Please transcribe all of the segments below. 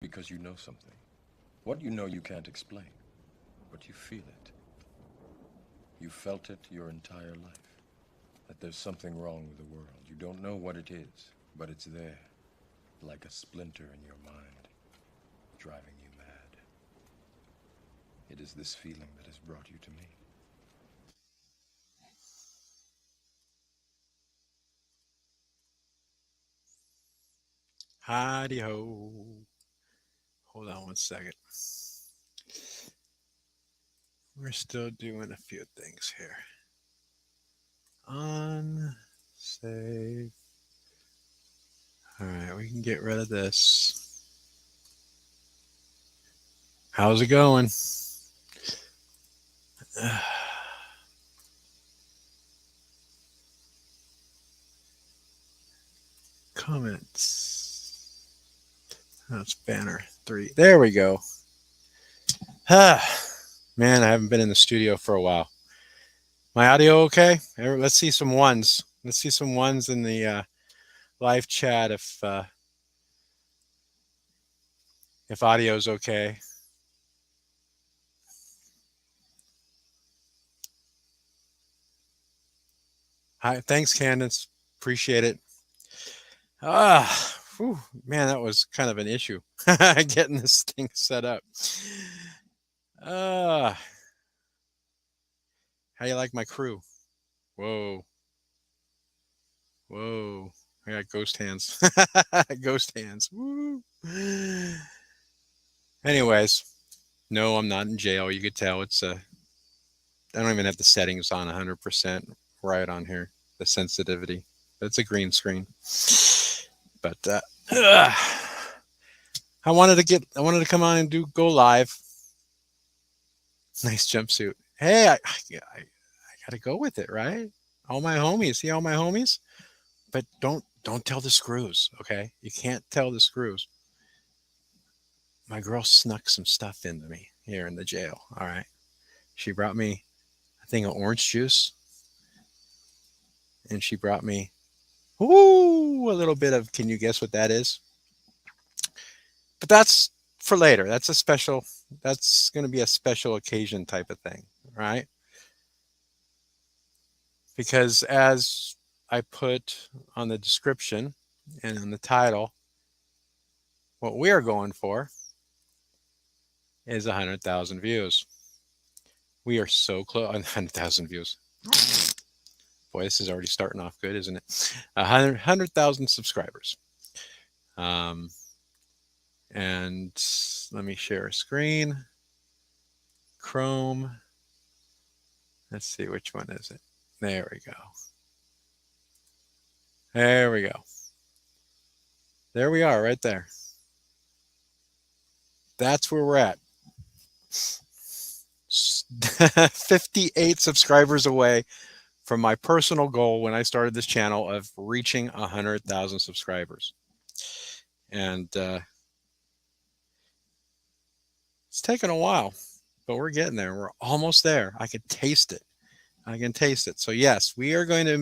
because you know something. What you know you can't explain, but you feel it. You felt it your entire life, that there's something wrong with the world. You don't know what it is, but it's there, like a splinter in your mind, driving you mad. It is this feeling that has brought you to me. Howdy ho. Hold on one second. We're still doing a few things here. On save. All right, we can get rid of this. How's it going? Comments. That's banner 3. There we go. Man, I haven't been in the studio for a while. My audio okay? Let's see some ones. Let's see some ones in the live chat if audio's okay. Hi, thanks, Candace. Appreciate it. Whew, man, that was kind of an issue getting this thing set up. How you like my crew? Whoa, whoa! I got ghost hands. Ghost hands. Woo. Anyways, no, I'm not in jail. You could tell it's a. I don't even have the settings on 100% right on here. The sensitivity. It's a green screen. But I wanted to come on and go live. Nice jumpsuit. Hey, I got to go with it, right? All my homies. See all my homies? But don't tell the screws, okay? You can't tell the screws. My girl snuck some stuff into me here in the jail, all right? She brought me a thing of orange juice, and she brought me, a little bit of, can you guess what that is? But that's for later. That's going to be a special occasion type of thing, right? Because as I put on the description and on the title, what we are going for is 100,000 views. We are so close. 100,000 views. Boy, this is already starting off good, isn't it? 100,000 subscribers. And let me share a screen. Chrome. Let's see, which one is it? There we go. There we go. There we are, right there. That's where we're at. 58 subscribers away from my personal goal when I started this channel of reaching 100,000 subscribers. And it's taken a while, but we're getting there. We're almost there. I can taste it. So yes, we are going to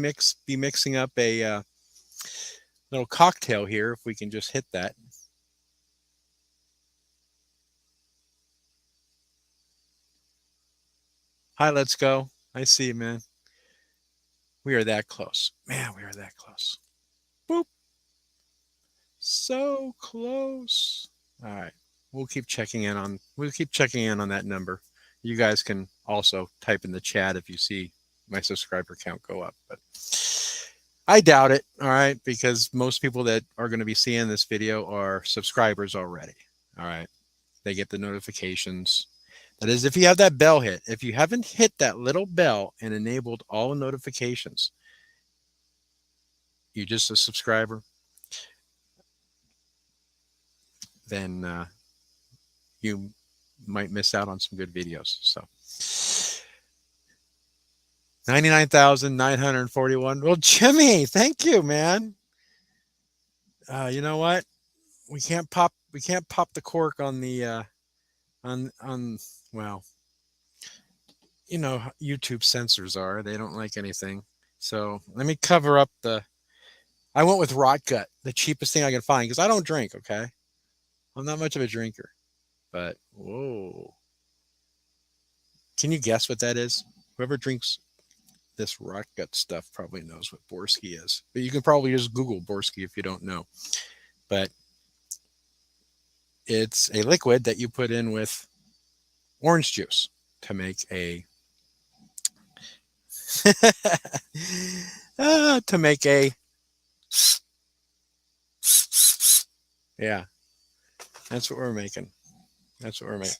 be mixing up a little cocktail here, if we can just hit that. Hi, let's go. I see you, man. We are that close. Man, we are that close. Boop. So close. All right. We'll keep checking in on that number. You guys can also type in the chat if you see my subscriber count go up, but I doubt it, all right, because most people that are going to be seeing this video are subscribers already, all right? They get the notifications. That is, if you have that bell hit. If you haven't hit that little bell and enabled all notifications, you're just a subscriber, then you might miss out on some good videos. So 99,941. Well, Jimmy, thank you, man. You know what? We can't pop the cork on the well, you know, YouTube censors are. They don't like anything. So let me cover up I went with Rot Gut, the cheapest thing I can find, because I don't drink, okay? I'm not much of a drinker, but whoa. Can you guess what that is? Whoever drinks this rock gut stuff probably knows what Borsky is. But you can probably just Google Borsky if you don't know. But it's a liquid that you put in with orange juice to make a to make a yeah. That's what we're making. That's what we're making.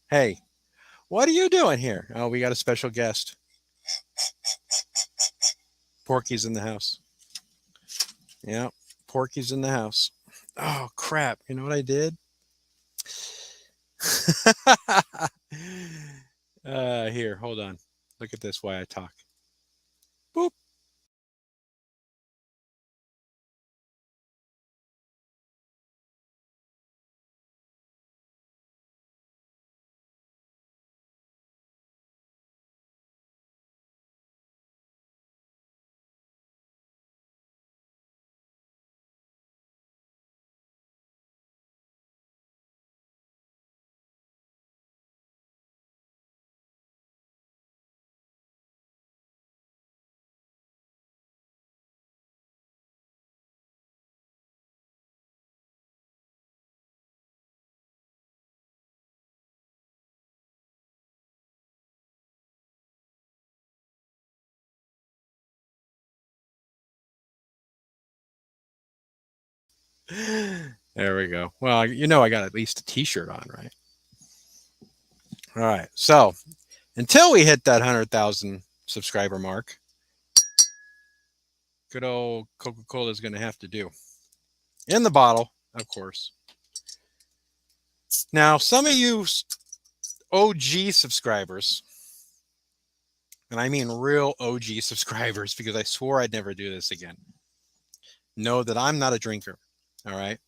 Hey, what are you doing here? Oh, we got a special guest. Porky's in the house. Yeah, Porky's in the house. Oh crap! You know what I did? Here, hold on. Look at this. Why I talk. Boop. There we go. Well, you know I got at least a T-shirt on, right? All right. So until we hit that 100,000 subscriber mark, good old Coca-Cola is going to have to do in the bottle, of course. Now, some of you OG subscribers, and I mean real OG subscribers, because I swore I'd never do this again, know that I'm not a drinker. All right.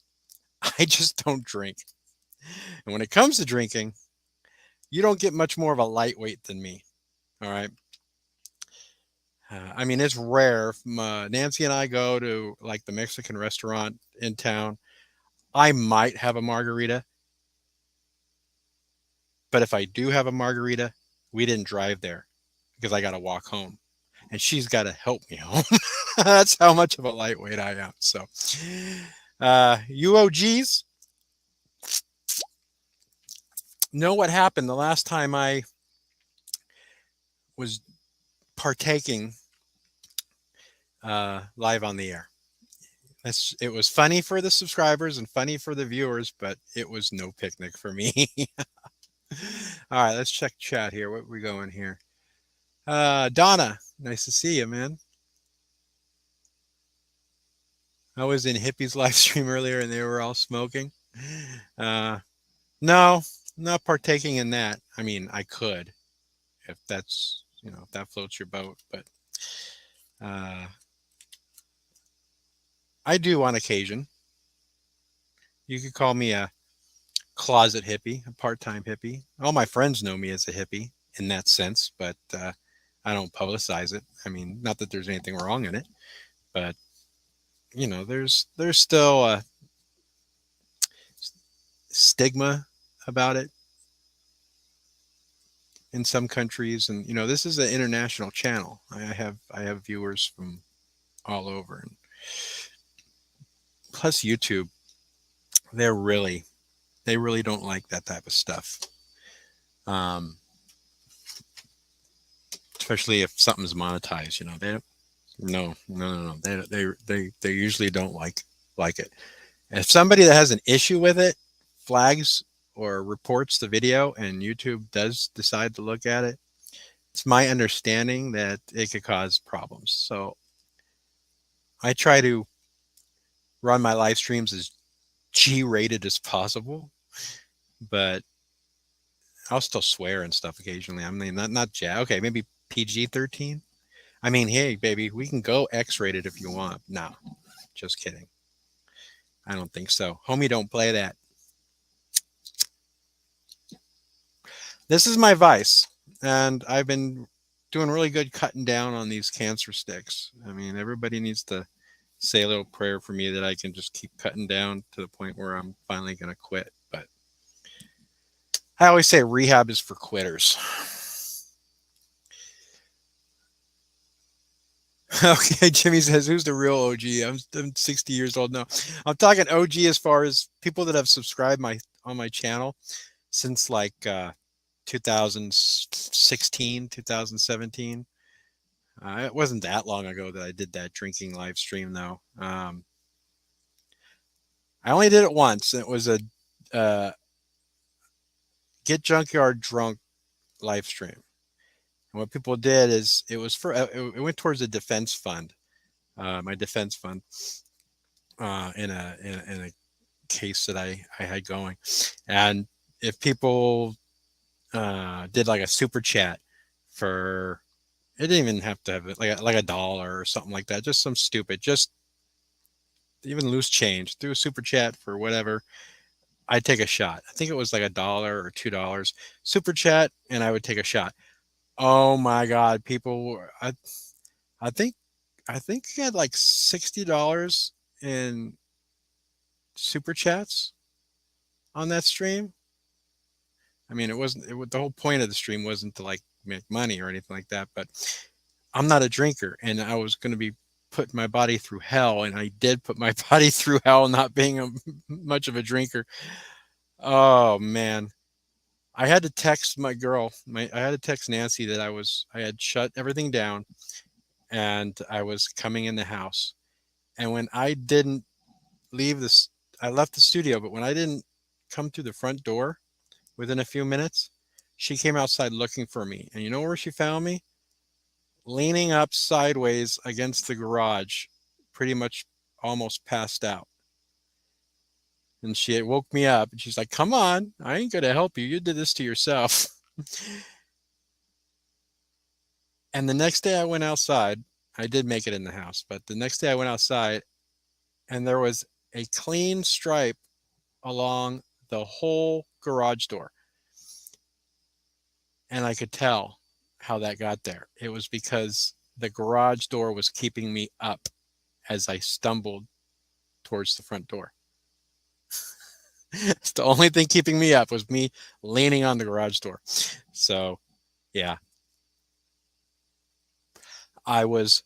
I just don't drink. And when it comes to drinking, you don't get much more of a lightweight than me. All right. I mean, it's rare. Nancy and I go to like the Mexican restaurant in town. I might have a margarita. But if I do have a margarita, we didn't drive there because I got to walk home. And she's got to help me home. That's how much of a lightweight I am. So, UOGs, know what happened the last time I was partaking live on the air. It was funny for the subscribers and funny for the viewers, but it was no picnic for me. All right, let's check chat here. What are we going here? Donna, nice to see you, man. I was in Hippie's live stream earlier and they were all smoking. No, not partaking in that. I mean, I could if that's, if that floats your boat, but I do on occasion. You could call me a closet hippie, a part-time hippie. All my friends know me as a hippie in that sense, but I don't publicize it. I mean, not that there's anything wrong in it, but there's still a stigma about it in some countries, and this is an international channel. I have viewers from all over, and plus YouTube, they really don't like that type of stuff. Especially if something's monetized, they don't. No. They usually don't like it. If somebody that has an issue with it flags or reports the video and YouTube does decide to look at it, it's my understanding that it could cause problems. So I try to run my live streams as G-rated as possible, but I'll still swear and stuff occasionally. I mean, not okay, maybe PG-13. I mean, hey, baby, we can go X-rated if you want. No, just kidding. I don't think so. Homie, don't play that. This is my vice, and I've been doing really good cutting down on these cancer sticks. I mean, everybody needs to say a little prayer for me that I can just keep cutting down to the point where I'm finally going to quit. But I always say rehab is for quitters. Okay, Jimmy says, "Who's the real OG?" I'm 60 years old now. I'm talking OG as far as people that have subscribed on my channel since like 2016, 2017. It wasn't that long ago that I did that drinking live stream, though. I only did it once. It was a uh, Get Junkyard Drunk live stream. And what people did is it was it went towards a defense fund, my defense fund, in a case that I had going. And if people did like a super chat for, it didn't even have to have it like a dollar or something like that, just some stupid, just even loose change, through a super chat for whatever, I'd take a shot. I think it was like $1 or $2 super chat, and I would take a shot. Oh my God, people! I think he had like $60 in super chats on that stream. I mean, it wasn't. The whole point of the stream wasn't to like make money or anything like that. But I'm not a drinker, and I was going to be putting my body through hell, and I did put my body through hell, not being much of a drinker. Oh man, I had to text my girl. I had to text Nancy that I had shut everything down, and I was coming in the house. And when I didn't leave this, I left the studio. But when I didn't come through the front door within a few minutes, she came outside looking for me. And you know where she found me? Leaning up sideways against the garage, pretty much almost passed out. And she woke me up and she's like, "Come on, I ain't going to help you. You did this to yourself." And the next day I went outside. I did make it in the house, but the next day I went outside and there was a clean stripe along the whole garage door. And I could tell how that got there. It was because the garage door was keeping me up as I stumbled towards the front door. It's the only thing keeping me up was me leaning on the garage door. So, yeah. I was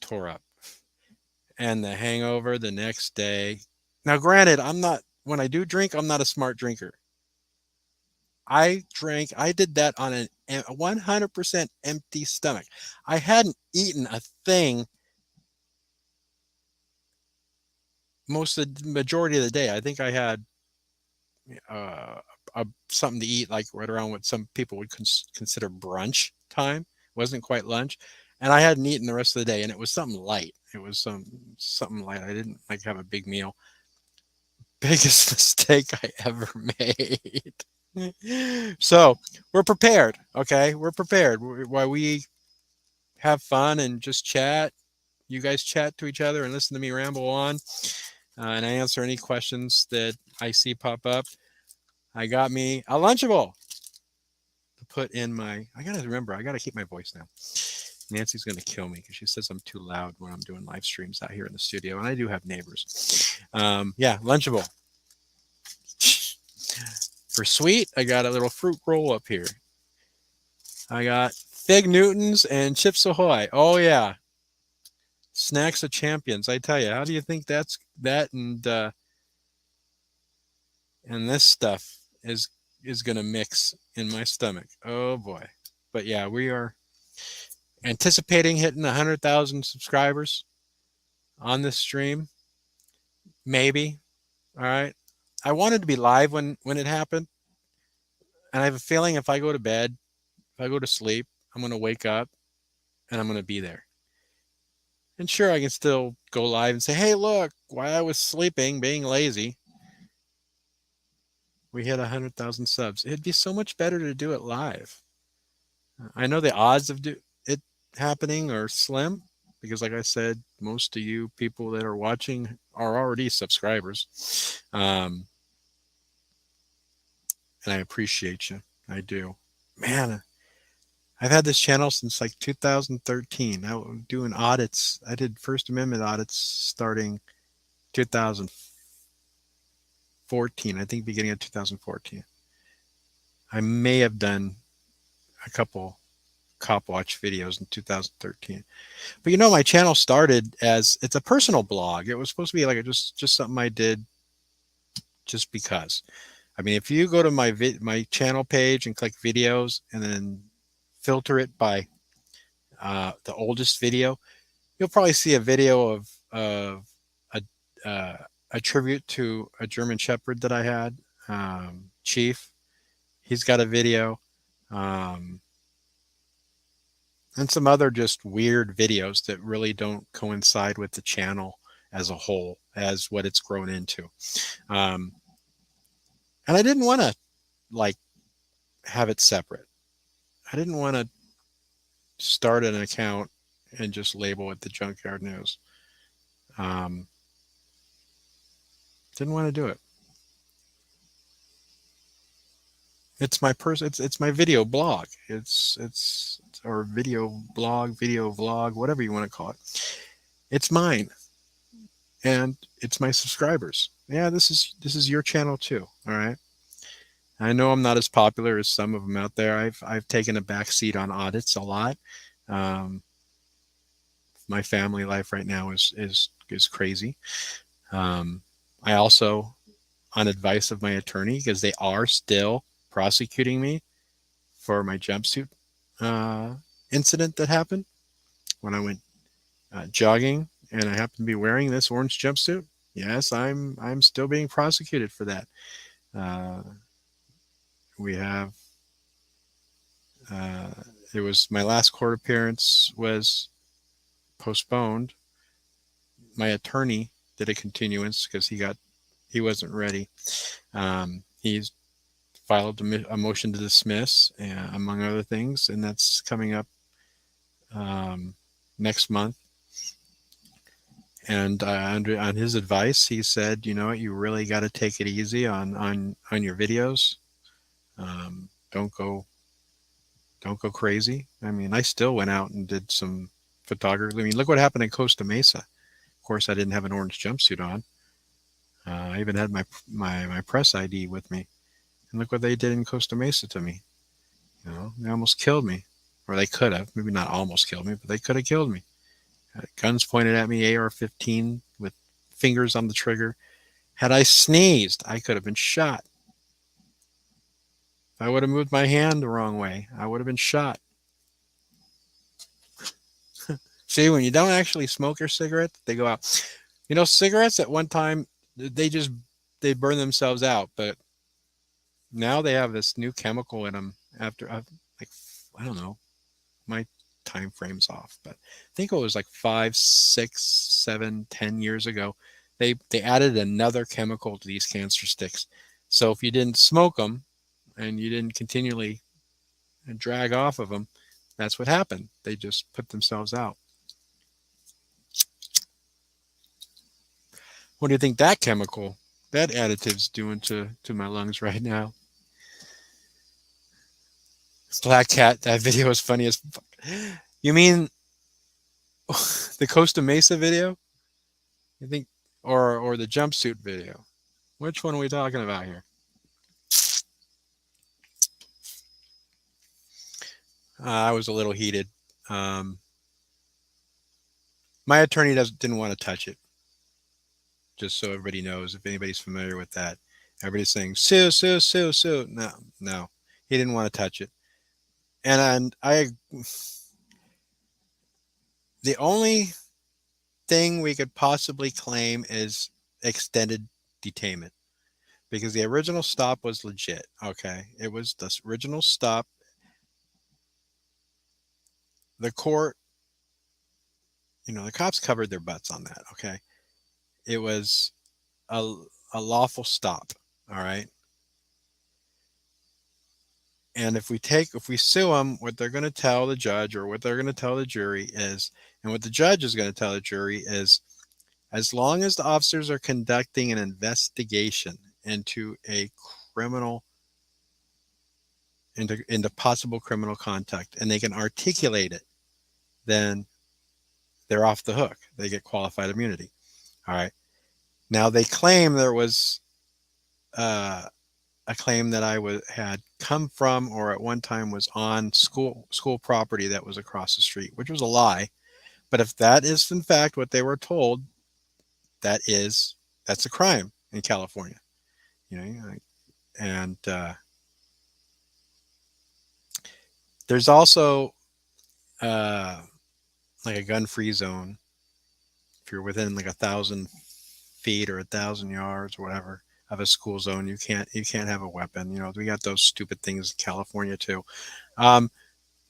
tore up. And the hangover the next day. Now, granted, when I do drink, I'm not a smart drinker. I did that on a 100% empty stomach. I hadn't eaten a thing most of the majority of the day. I think I had something to eat, like right around what some people would consider brunch time. It wasn't quite lunch. And I hadn't eaten the rest of the day, and it was something light. It was something light. I didn't like have a big meal. Biggest mistake I ever made. So we're prepared. Okay. We're prepared. While we have fun and just chat, you guys chat to each other and listen to me ramble on. And I answer any questions that I see pop up. I got me a Lunchable to put in my, I got to remember, I got to keep my voice now. Nancy's going to kill me because she says I'm too loud when I'm doing live streams out here in the studio. And I do have neighbors. Yeah, Lunchable. For sweet, I got a little fruit roll up here. I got Fig Newtons and Chips Ahoy. Oh, yeah. Snacks of champions. I tell you, how do you think that and this stuff is going to mix in my stomach? Oh, boy. But yeah, we are anticipating hitting 100,000 subscribers on this stream. Maybe. All right. I wanted to be live when it happened. And I have a feeling if I go to bed, if I go to sleep, I'm going to wake up and I'm going to be there. And sure, I can still go live and say, "Hey, look, while I was sleeping, being lazy, we hit 100,000 subs." It'd be so much better to do it live. I know the odds of it happening are slim because, like I said, most of you people that are watching are already subscribers. And I appreciate you. I do. Man, I've had this channel since like 2013. I was doing audits. I did First Amendment audits starting 2014. I think beginning of 2014. I may have done a couple cop watch videos in 2013. But my channel started as it's a personal blog. It was supposed to be like just something I did just because. I mean, if you go to my channel page and click videos and then filter it by the oldest video, you'll probably see a video of a a tribute to a German Shepherd that I had, Chief. He's got a video, um, and some other just weird videos that really don't coincide with the channel as a whole, as what it's grown into. Um, and I didn't want to like have it separate. I didn't want to start an account and just label it the Junkyard News. Didn't want to do it. It's my it's my video blog. It's or video blog, video vlog, whatever you want to call it. It's mine, and it's my subscribers. Yeah, this is your channel too. All right. I know I'm not as popular as some of them out there. I've taken a back seat on audits a lot. Um, my family life right now is crazy. I also, on advice of my attorney, because they are still prosecuting me for my jumpsuit incident that happened when I went jogging and I happened to be wearing this orange jumpsuit. Yes, I'm still being prosecuted for that. We have it was my last court appearance was postponed. My attorney did a continuance because he wasn't ready. He's filed a motion to dismiss, among other things, and that's coming up next month. And on his advice, he said, you know what, you really got to take it easy on your videos. Don't go crazy. I mean, I still went out and did some photography. I mean, look what happened in Costa Mesa. Of course, I didn't have an orange jumpsuit on. I even had my press ID with me. And look what they did in Costa Mesa to me. You know, they almost killed me. Or they could have. Maybe not almost killed me, but they could have killed me. Guns pointed at me, AR-15 with fingers on the trigger. Had I sneezed, I could have been shot. If I would have moved my hand the wrong way, I would have been shot. See, when you don't actually smoke your cigarette, they go out. You know, cigarettes at one time, they burn themselves out, but now they have this new chemical in them after, like, I don't know, my time frame's off, but I think it was like 5, 6, 7, 10 years ago. They added another chemical to these cancer sticks. So if you didn't smoke them and you didn't continually drag off of them, that's what happened. They just put themselves out. What do you think that chemical, that additive's doing to my lungs right now? Black Cat, that video is funny as fuck. You mean the Costa Mesa video? You think, or the jumpsuit video? Which one are we talking about here? I was a little heated. My attorney didn't want to touch it. Just so everybody knows, if anybody's familiar with that, everybody's saying sue, sue, sue, sue. No, he didn't want to touch it. And the only thing we could possibly claim is extended detainment, because the original stop was legit. Okay, it was the original stop. The court, the cops covered their butts on that. Okay, it was a lawful stop. All right. And if we sue them, what they're going to tell the judge, or what they're going to tell the jury is, and what the judge is going to tell the jury is, as long as the officers are conducting an investigation into a criminal into possible criminal conduct, and they can articulate it, then they're off the hook. They get qualified immunity. All right. Now they claim there was a claim that had come from or at one time was on school property that was across the street, which was a lie. But if that is in fact what they were told, that's a crime in California. And there's also like a gun-free zone. If you're within like 1,000 feet or 1,000 yards or whatever of a school zone, you can't have a weapon. We got those stupid things in California too.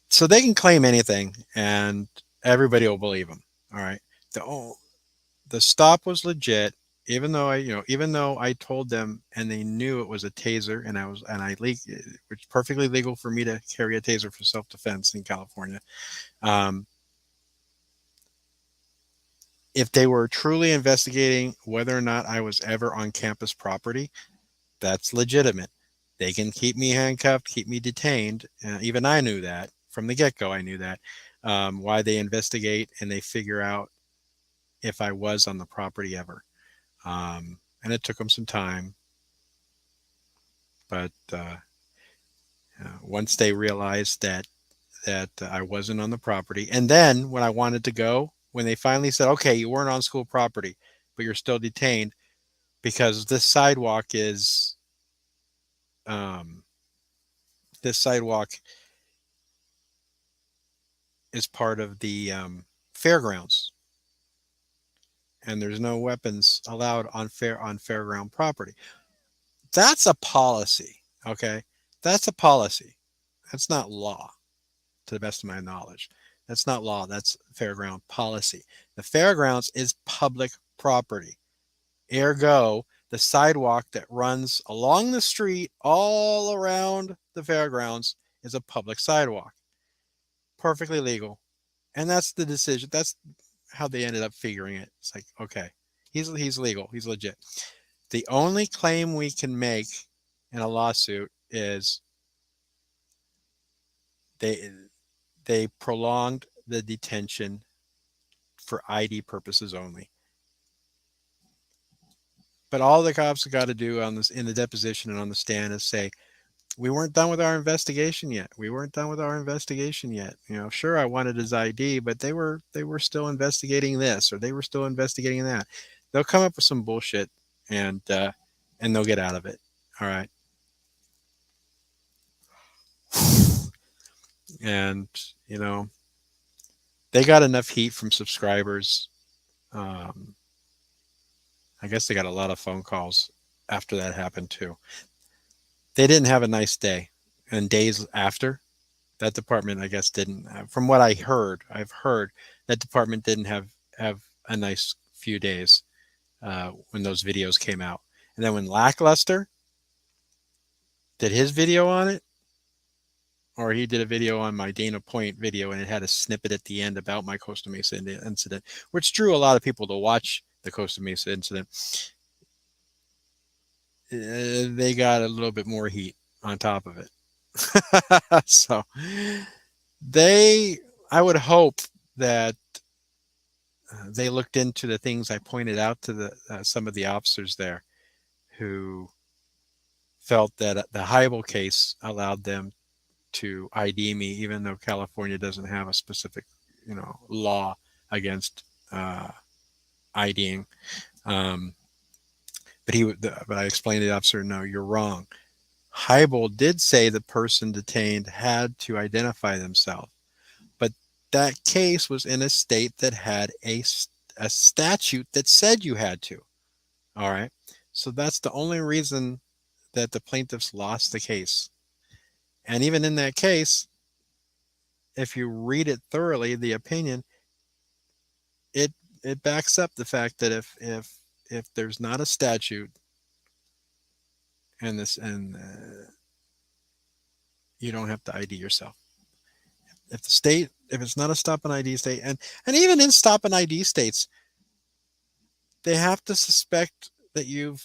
So they can claim anything, and everybody will believe them. All right. The stop was legit, even though I told them, and they knew it was a taser, which is perfectly legal for me to carry a taser for self-defense in California. If they were truly investigating whether or not I was ever on campus property, that's legitimate. They can keep me handcuffed, keep me detained. Even I knew that from the get-go. I knew that. Why they investigate and they figure out if I was on the property ever. And it took them some time. But once they realized that I wasn't on the property, and then when I wanted to go, when they finally said, okay, you weren't on school property, but you're still detained because this sidewalk is part of the fairgrounds, and there's no weapons allowed on fairground property. That's a policy, okay? That's a policy. That's not law, to the best of my knowledge. That's not law. That's fairground policy. The fairgrounds is public property. Ergo, the sidewalk that runs along the street all around the fairgrounds is a public sidewalk. Perfectly legal. And that's the decision. That's how they ended up figuring it. It's like, okay, he's legal. He's legit. The only claim we can make in a lawsuit is they prolonged the detention for ID purposes only. But all the cops have got to do on this in the deposition and on the stand is say, we weren't done with our investigation yet. Sure, I wanted his ID, but they were still investigating this, or they were still investigating that. They'll come up with some bullshit, and they'll get out of it. All right. And they got enough heat from subscribers. I guess they got a lot of phone calls after that happened too. They didn't have a nice day, and days after, that department, I guess, didn't. From what I've heard that department didn't have a nice few days when those videos came out. And then when Lackluster did his video on it, or he did a video on my Dana Point video, and it had a snippet at the end about my Costa Mesa incident, which drew a lot of people to watch the Costa Mesa incident. They got a little bit more heat on top of it. So I would hope that they looked into the things I pointed out to some of the officers there who felt that the Heibel case allowed them to ID me, even though California doesn't have a specific, law against IDing. But I explained to the officer, no, you're wrong. Heibel did say the person detained had to identify themselves, but that case was in a state that had a statute that said you had to. All right. So that's the only reason that the plaintiffs lost the case. And even in that case, if you read it thoroughly, the opinion, it backs up the fact that if there's not a statute and you don't have to ID yourself. If it's not a stop and ID state, and even in stop and ID states, they have to suspect that the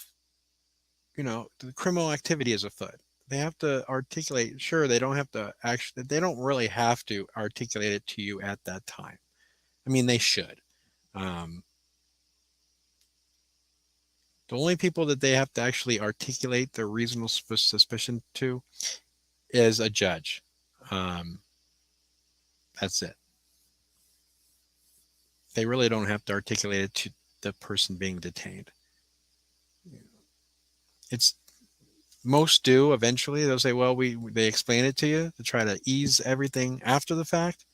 criminal activity is afoot. they have to articulate. Sure, they don't have to actually, they don't really have to articulate it to you at that time. I mean, they should. Um, the only people that they have to actually articulate their reasonable suspicion to is a judge. Um, that's it. They really don't have to articulate it to the person being detained. It's most do eventually. They'll say, "Well, they explain it to you to try to ease everything after the fact."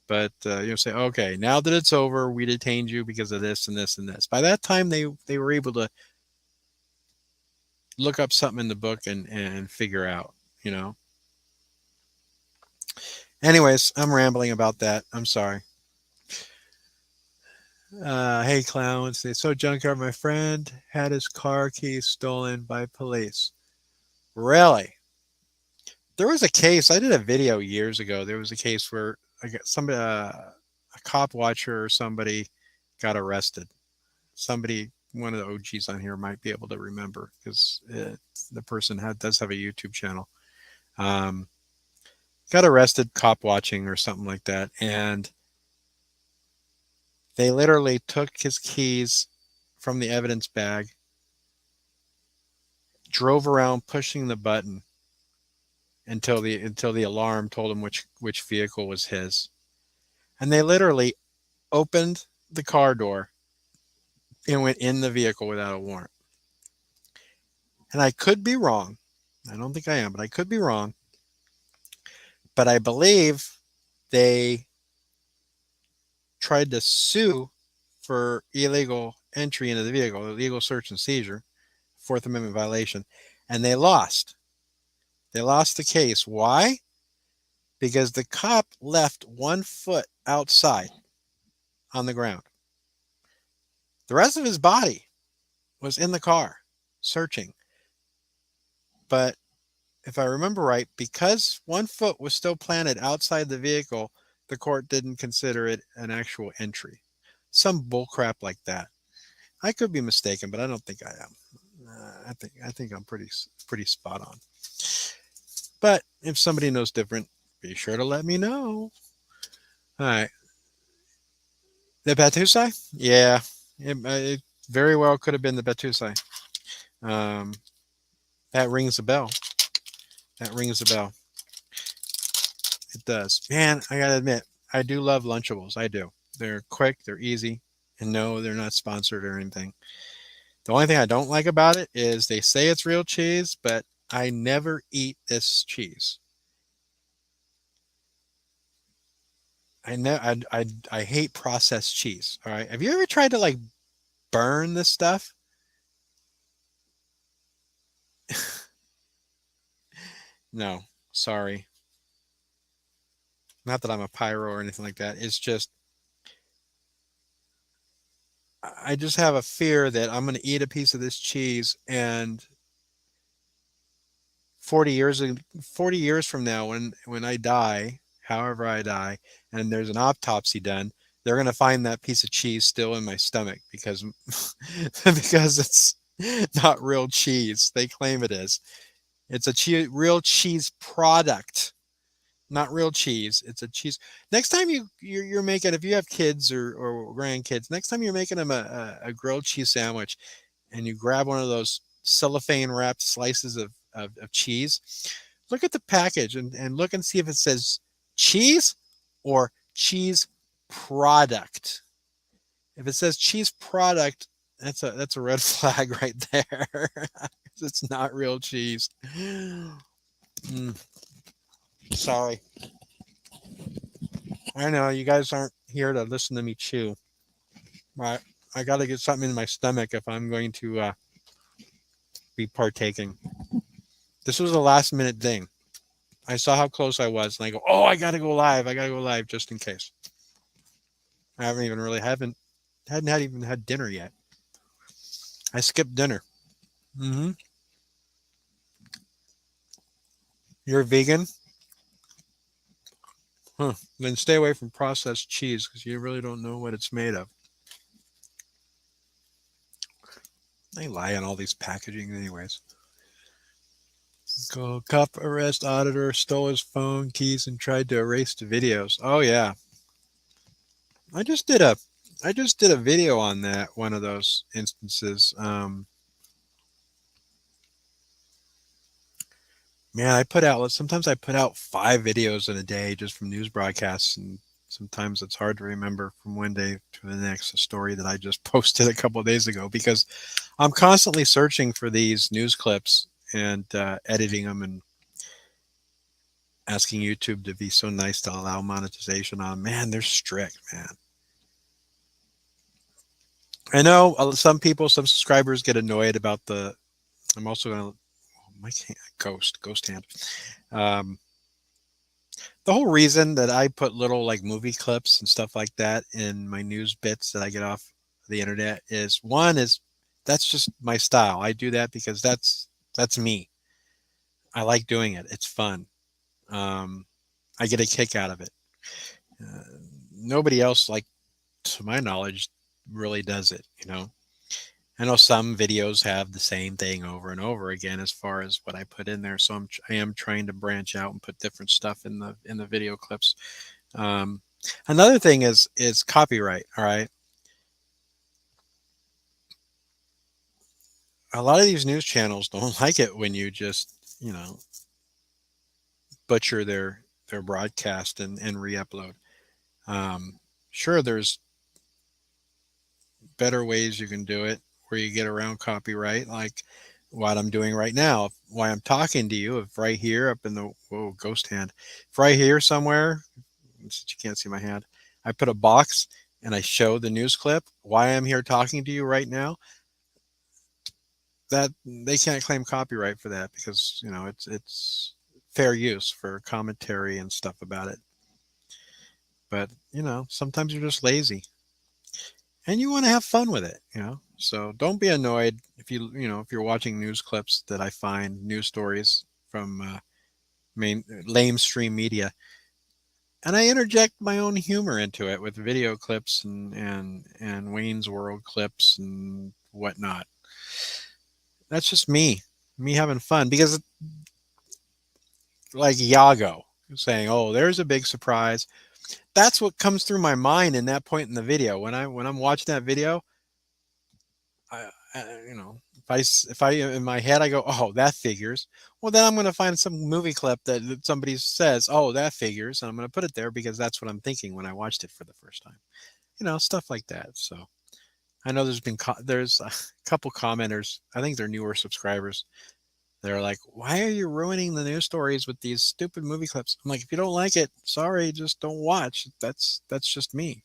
But you'll say, "Okay, now that it's over, we detained you because of this and this and this." By that time, they were able to look up something in the book and figure out, you know. Anyways, I'm rambling about that. I'm sorry. Hey, clowns. They so junkyard. My friend had his car keys stolen by police. Really? There was a case. I did a video years ago. There was a case where I got somebody, a cop watcher or somebody, got arrested. Somebody, one of the OGs on here, might be able to remember because the person does have a YouTube channel. Got arrested, cop watching or something like that, and they literally took his keys from the evidence bag, drove around pushing the button until the alarm told him which vehicle was his. And they literally opened the car door and went in the vehicle without a warrant. And I could be wrong. I don't think I am, but I could be wrong. But I believe they tried to sue for illegal entry into the vehicle, illegal search and seizure, Fourth Amendment violation, and they lost. They lost the case. Why? Because the cop left 1 foot outside on the ground. The rest of his body was in the car searching. But if I remember right, because 1 foot was still planted outside the vehicle, the court didn't consider it an actual entry. Some bullcrap like that. I could be mistaken, but I don't think I am. I think I'm pretty spot on. But if somebody knows different, be sure to let me know. All right. The Batusai? Yeah. It very well could have been the Batusai. That rings a bell. That rings a bell. It does. Man, I got to admit, I do love Lunchables. I do. They're quick, they're easy, and no, they're not sponsored or anything. The only thing I don't like about it is they say it's real cheese, but I never eat this cheese. I hate processed cheese. All right. Have you ever tried to like burn this stuff? No, sorry. Not that I'm a pyro or anything like that. It's just I just have a fear that I'm going to eat a piece of this cheese and 40 years from now when I die, however I die, and there's an autopsy done, they're going to find that piece of cheese still in my stomach because because it's not real cheese. They claim it is. It's a real cheese product, not real cheese. It's a cheese. Next time you're making, if you have kids or grandkids, next time you're making them a grilled cheese sandwich, and you grab one of those cellophane wrapped slices of cheese, look at the package and look and see if it says cheese or cheese product. If it says cheese product, that's a red flag right there. It's not real cheese. Sorry. I know you guys aren't here to listen to me chew. Right? I got to get something in my stomach if I'm going to be partaking. This was a last minute thing. I saw how close I was, and I go, "Oh, I gotta go live. I gotta go live just in case." I hadn't even had dinner yet. I skipped dinner. You're vegan? Huh. Then stay away from processed cheese because you really don't know what it's made of. They lie on all these packaging anyways. Cop arrest auditor stole his phone keys and tried to erase the videos. Oh yeah, I just did a video on that, one of those instances. Man, sometimes I put out 5 videos in a day just from news broadcasts, and sometimes it's hard to remember from one day to the next a story that I just posted a couple of days ago, because I'm constantly searching for these news clips and editing them and asking YouTube to be so nice to allow monetization on them. Man, they're strict, man. I know some people, some subscribers get annoyed about the. I'm also gonna my ghost hand. Um, the whole reason that I put little like movie clips and stuff like that in my news bits that I get off the internet is, one is that's just my style. I do that because that's me. I like doing it. It's fun. Um, I get a kick out of it. Uh, Nobody else, like to my knowledge, really does it. I know some videos have the same thing over and over again as far as what I put in there. So I am trying to branch out and put different stuff in the video clips. Um, Another thing is copyright. All right, a lot of these news channels don't like it when you just butcher their broadcast and re-upload. Sure, there's better ways you can do it where you get around copyright, like what I'm doing right now. Why I'm talking to you, if right here up in the ghost hand, if right here somewhere, since you can't see my hand, I put a box and I show the news clip. Why I'm here talking to you right now, that they can't claim copyright for that, because it's fair use for commentary and stuff about it. But sometimes you're just lazy and you want to have fun with it. So don't be annoyed if if you're watching news clips that I find, news stories from lamestream media, and I interject my own humor into it with video clips and Wayne's World clips and whatnot. That's just me having fun, because like Yago saying, "Oh, there's a big surprise." That's what comes through my mind in that point in the video. When I'm watching that video, if I in my head I go, "Oh, that figures." Well, then I'm going to find some movie clip that somebody says, "Oh, that figures," and I'm going to put it there because that's what I'm thinking when I watched it for the first time. Stuff like that. So I know there's a couple commenters. I think they're newer subscribers. They're like, "Why are you ruining the news stories with these stupid movie clips?" I'm like, "If you don't like it, sorry, just don't watch. That's just me.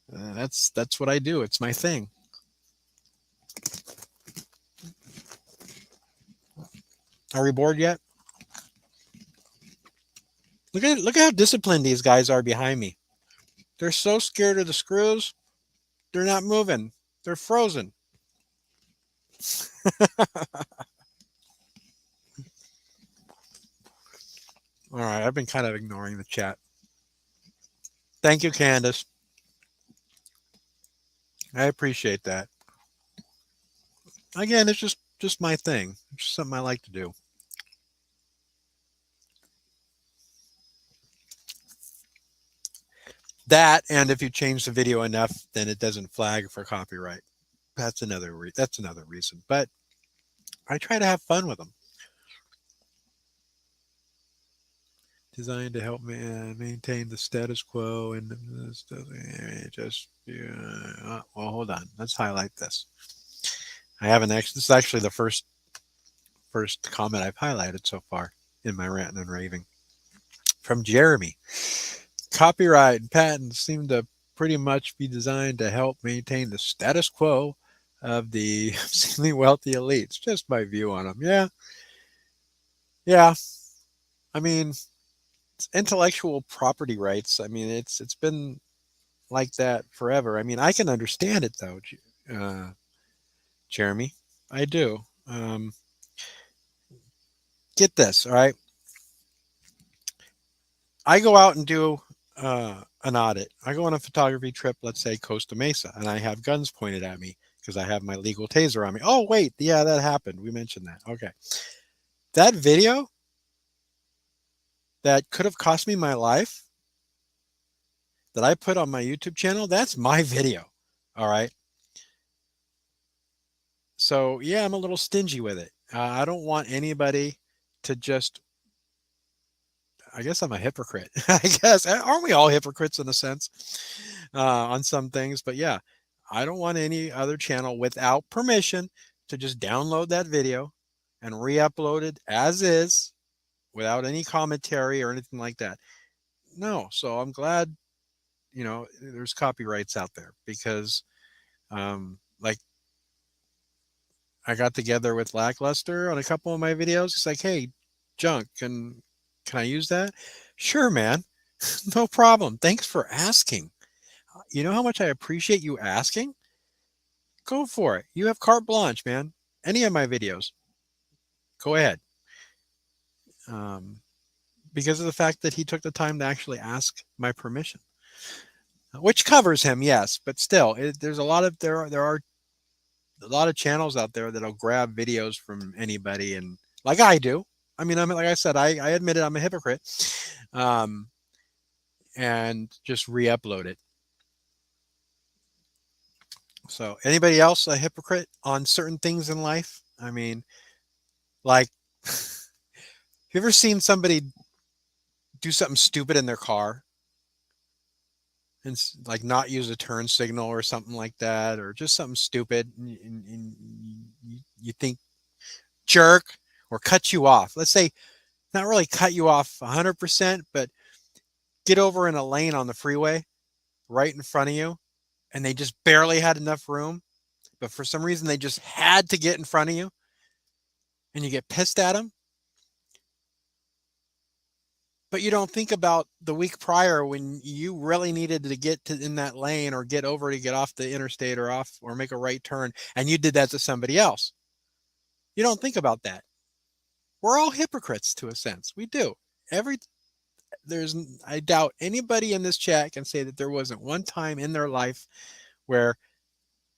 That's what I do. It's my thing." Are we bored yet? Look at how disciplined these guys are behind me. They're so scared of the screws. They're not moving. They're frozen. All right, I've been kind of ignoring the chat. Thank you, Candace. I appreciate that. Again, it's just my thing. It's just something I like to do. That, and if you change the video enough, then it doesn't flag for copyright. That's another reason. But I try to have fun with them. Designed to help maintain the status quo, and well, hold on. Let's highlight this. I haven't actually. This is actually the first comment I've highlighted so far in my ranting and raving. From Jeremy. Copyright and patents seem to pretty much be designed to help maintain the status quo of the obscenely wealthy elites. Just my view on them. Yeah. I mean, it's intellectual property rights. I mean, it's been like that forever. I mean, I can understand it though, Jeremy. I do. Get this, all right? I go out and do an audit. I go on a photography trip, let's say Costa Mesa, and I have guns pointed at me because I have my legal taser on me. Oh, wait, yeah, that happened. We mentioned that. Okay. That video that could have cost me my life that I put on my YouTube channel, that's my video. All right. So, yeah, I'm a little stingy with it. I don't want anybody to just, I guess I'm a hypocrite. I guess. Aren't we all hypocrites in a sense on some things? But yeah, I don't want any other channel without permission to just download that video and re upload it as is without any commentary or anything like that. No. So I'm glad, there's copyrights out there because, like, I got together with Lackluster on a couple of my videos. He's like, "Hey, Junk, can I use that?" Sure, man. No problem. Thanks for asking. You know how much I appreciate you asking? Go for it. You have carte blanche, man. Any of my videos, go ahead. Um, because of the fact that he took the time to actually ask my permission, which covers him, yes, but still, there's a lot of there are a lot of channels out there that'll grab videos from anybody, and like I do. I mean, like I said, I admit it, I'm a hypocrite, um, and just re-upload it. So, anybody else a hypocrite on certain things in life? I mean, like, have you ever seen somebody do something stupid in their car and like not use a turn signal or something like that, or just something stupid, and you think jerk, or cut you off? Let's say not really cut you off 100%, but get over in a lane on the freeway right in front of you, and they just barely had enough room, but for some reason they just had to get in front of you, and you get pissed at them. But you don't think about the week prior when you really needed to get to in that lane or get over to get off the interstate or off or make a right turn, and you did that to somebody else. You don't think about that. We're all hypocrites to a sense. We do. I doubt anybody in this chat can say that there wasn't one time in their life where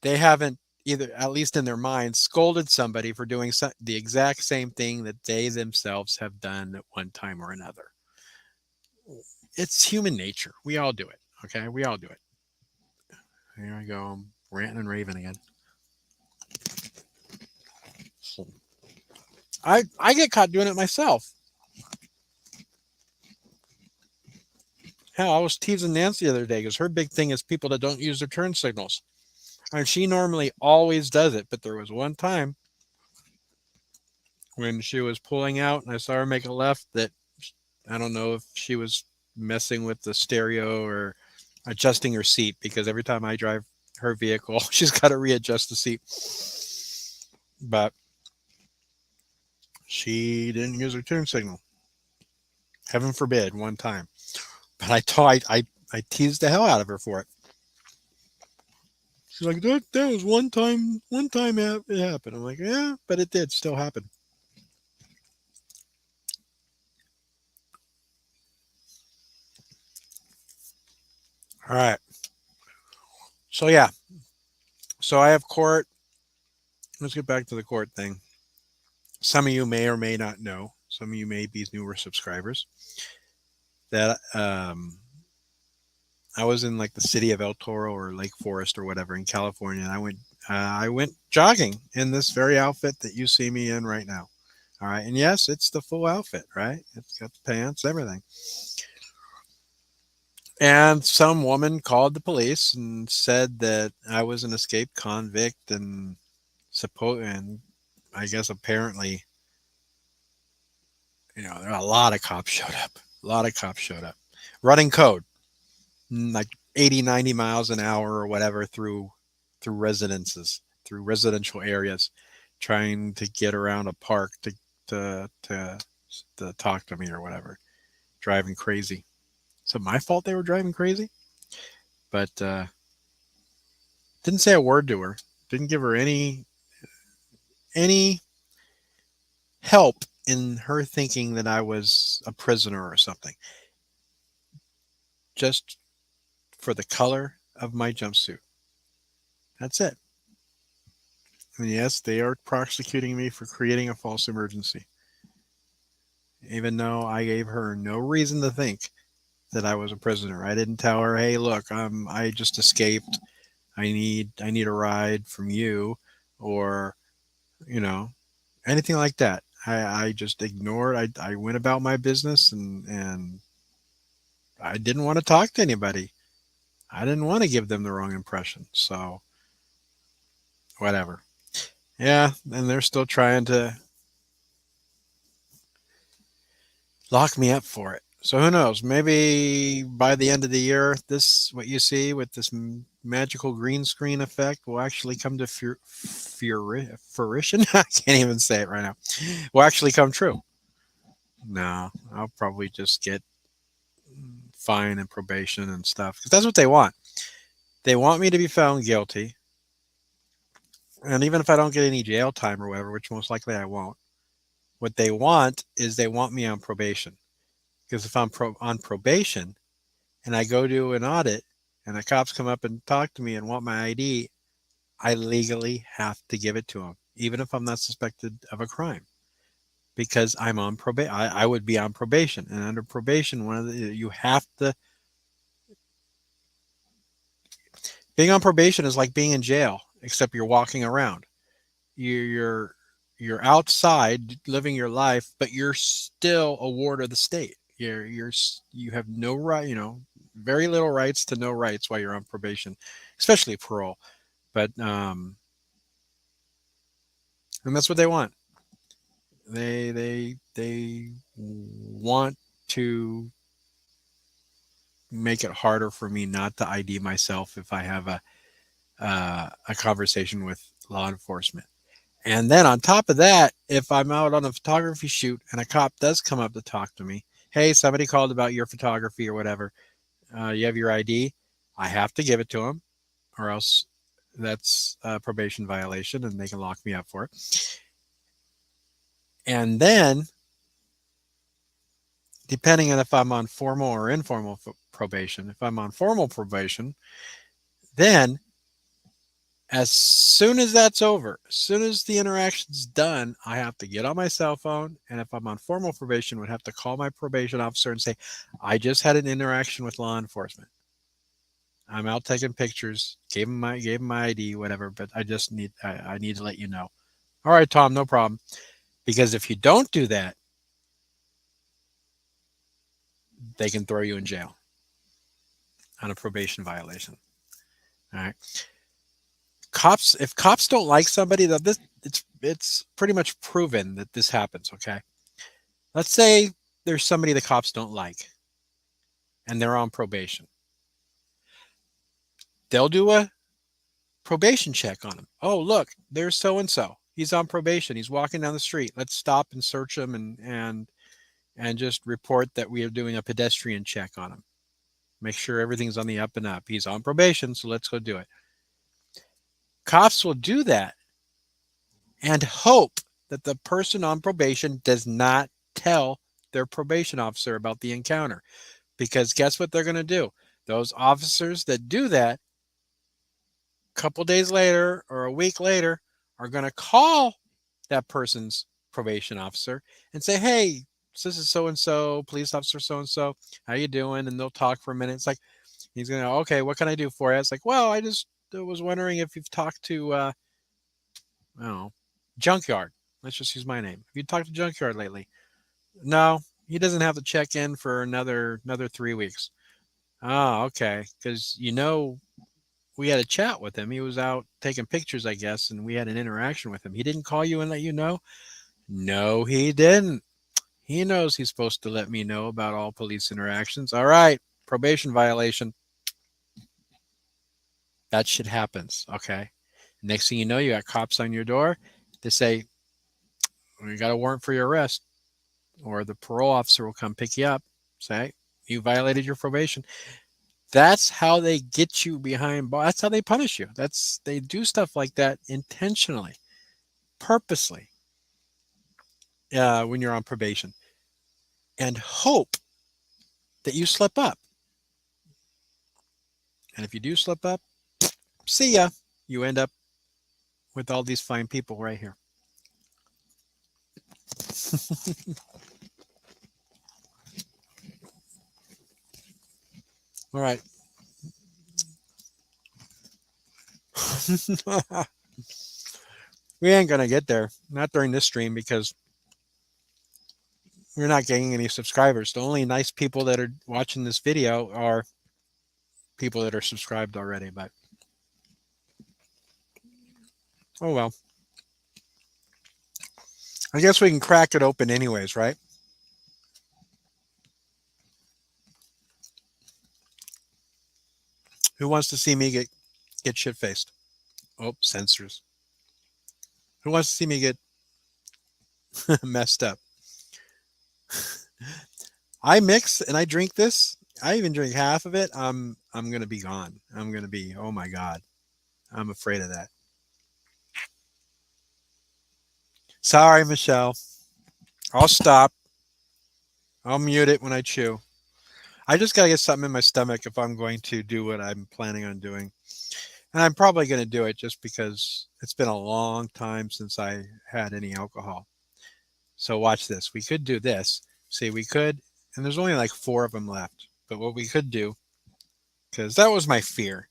they haven't, either at least in their mind, scolded somebody for doing the exact same thing that they themselves have done at one time or another. It's human nature. We all do it. Okay, we all do it. Here I go. I'm ranting and raving again. I get caught doing it myself. Hell, I was teasing Nancy the other day because her big thing is people that don't use their turn signals. And she normally always does it, but there was one time when she was pulling out and I saw her make a left that I don't know if she was messing with the stereo or adjusting her seat, because every time I drive her vehicle, she's got to readjust the seat. But she didn't use her turn signal. Heaven forbid, one time. But I teased the hell out of her for it. She's like, that was one time it happened. I'm like, yeah, but it did still happen. All right. So yeah. So I have court. Let's get back to the court thing. Some of you may or may not know. Some of you may be newer subscribers. That I was in like the city of El Toro or Lake Forest or whatever in California, and I went jogging in this very outfit that you see me in right now. All right, and yes, it's the full outfit, right? It's got the pants, everything. And some woman called the police and said that I was an escaped convict, and I guess apparently, a lot of cops showed up. A lot of cops showed up, running code, like 80, 90 miles an hour or whatever through residences, through residential areas, trying to get around a park to talk to me or whatever, driving crazy. So my fault they were driving crazy, but didn't say a word to her. Didn't give her any help in her thinking that I was a prisoner or something. Just for the color of my jumpsuit. That's it. And yes, they are prosecuting me for creating a false emergency. even though I gave her no reason to think that I was a prisoner. I didn't tell her, "Hey, look, I just escaped. I need a ride from you," or you know anything like that. I just ignored. I went about my business, and I didn't want to talk to anybody. I didn't want to give them the wrong impression. So whatever. Yeah, and they're still trying to lock me up for it. So who knows? Maybe by the end of the year, this what you see with this magical green screen effect will actually come to fruition. I can't even say it right now. Will actually come true. No, I'll probably just get fine and probation and stuff because that's what they want. They want me to be found guilty, and even if I don't get any jail time or whatever, which most likely I won't, what they want is they want me on probation. Because if I'm on probation and I go do an audit and the cops come up and talk to me and want my ID, I legally have to give it to them, even if I'm not suspected of a crime, because I'm on probation. I would be on probation, and under probation, you have to. Being on probation is like being in jail, except you're walking around. You're you're outside living your life, but you're still a ward of the state. You have no right, very little rights to no rights while you're on probation, especially parole. But and that's what they want. They want to make it harder for me not to ID myself if I have a conversation with law enforcement. And then on top of that, if I'm out on a photography shoot and a cop does come up to talk to me, hey, somebody called about your photography or whatever, you have your ID, I have to give it to them, or else that's a probation violation and they can lock me up for it. And then, depending on if I'm on formal or informal probation, if I'm on formal probation, then as soon as that's over, as soon as the interaction's done, I have to get on my cell phone. And if I'm on formal probation, would have to call my probation officer and say, I just had an interaction with law enforcement. I'm out taking pictures, gave him my ID, whatever, but I need to let you know. All right, Tom, no problem. Because if you don't do that, they can throw you in jail on a probation violation. All right. If cops don't like somebody, that it's pretty much proven that this happens, okay? Let's say there's somebody the cops don't like and they're on probation. They'll do a probation check on him. Oh, look, there's so and so. He's on probation. He's walking down the street. Let's stop and search him and just report that we are doing a pedestrian check on him. Make sure everything's on the up and up. He's on probation, so let's go do it. Cops will do that and hope that the person on probation does not tell their probation officer about the encounter. Because guess what they're going to do? Those officers that do that, a couple days later or a week later, are going to call that person's probation officer and say, hey, this is so-and-so, police officer so-and-so, how you doing? And they'll talk for a minute. It's like, he's going to, okay, what can I do for you? It's like, well, I just was wondering if you've talked to, I don't know, Junkyard. Let's just use my name. Have you talked to Junkyard lately? No, he doesn't have to check in for another 3 weeks. Oh, okay. Because, we had a chat with him. He was out taking pictures, I guess, and we had an interaction with him. He didn't call you and let you know? No, he didn't. He knows he's supposed to let me know about all police interactions. All right, probation violation. That shit happens, okay? Next thing you know, you got cops on your door. They say, we got a warrant for your arrest. Or the parole officer will come pick you up. Say, you violated your probation. That's how they get you behind bars. That's how they punish you. They do stuff like that intentionally, purposely, when you're on probation, and hope that you slip up. And if you do slip up, see ya. You end up with all these fine people right here. All right. We ain't gonna get there. Not during this stream because we're not getting any subscribers. The only nice people that are watching this video are people that are subscribed already. But oh well. I guess we can crack it open anyways, right? Who wants to see me get shit faced? Oh, censors. Who wants to see me get messed up? I mix and I drink this. I even drink half of it. I'm gonna be gone. I'm gonna be. Oh my god. I'm afraid of that. Sorry, Michelle. I'll stop. I'll mute it when I chew. I just gotta get something in my stomach if I'm going to do what I'm planning on doing. And I'm probably going to do it just because it's been a long time since I had any alcohol. So watch this. We could do this. See, we could, and there's only like 4 of them left. But what we could do, because that was my fear.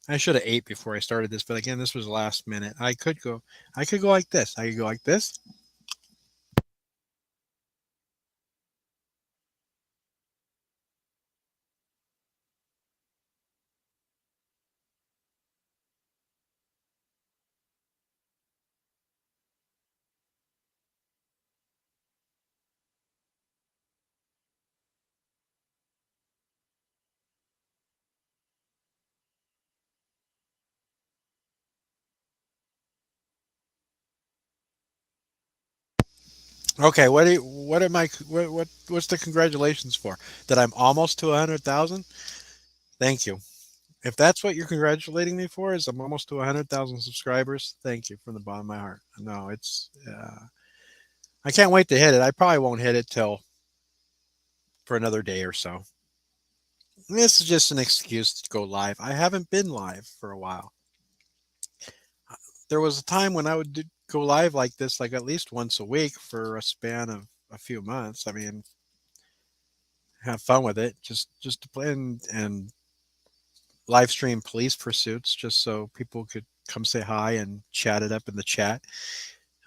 I should have ate before I started this, but again, this was last minute. I could go like this. I could go like this. Okay, what's the congratulations for? That I'm almost to 100,000? Thank you. If that's what you're congratulating me for, is I'm almost to 100,000 subscribers. Thank you from the bottom of my heart. No, it's I can't wait to hit it. I probably won't hit it till for another day or so. This is just an excuse to go live. I haven't been live for a while. There was a time when I would go live like this, like at least once a week for a span of a few months. I mean, have fun with it, just to play and live stream police pursuits, just so people could come say hi and chat it up in the chat.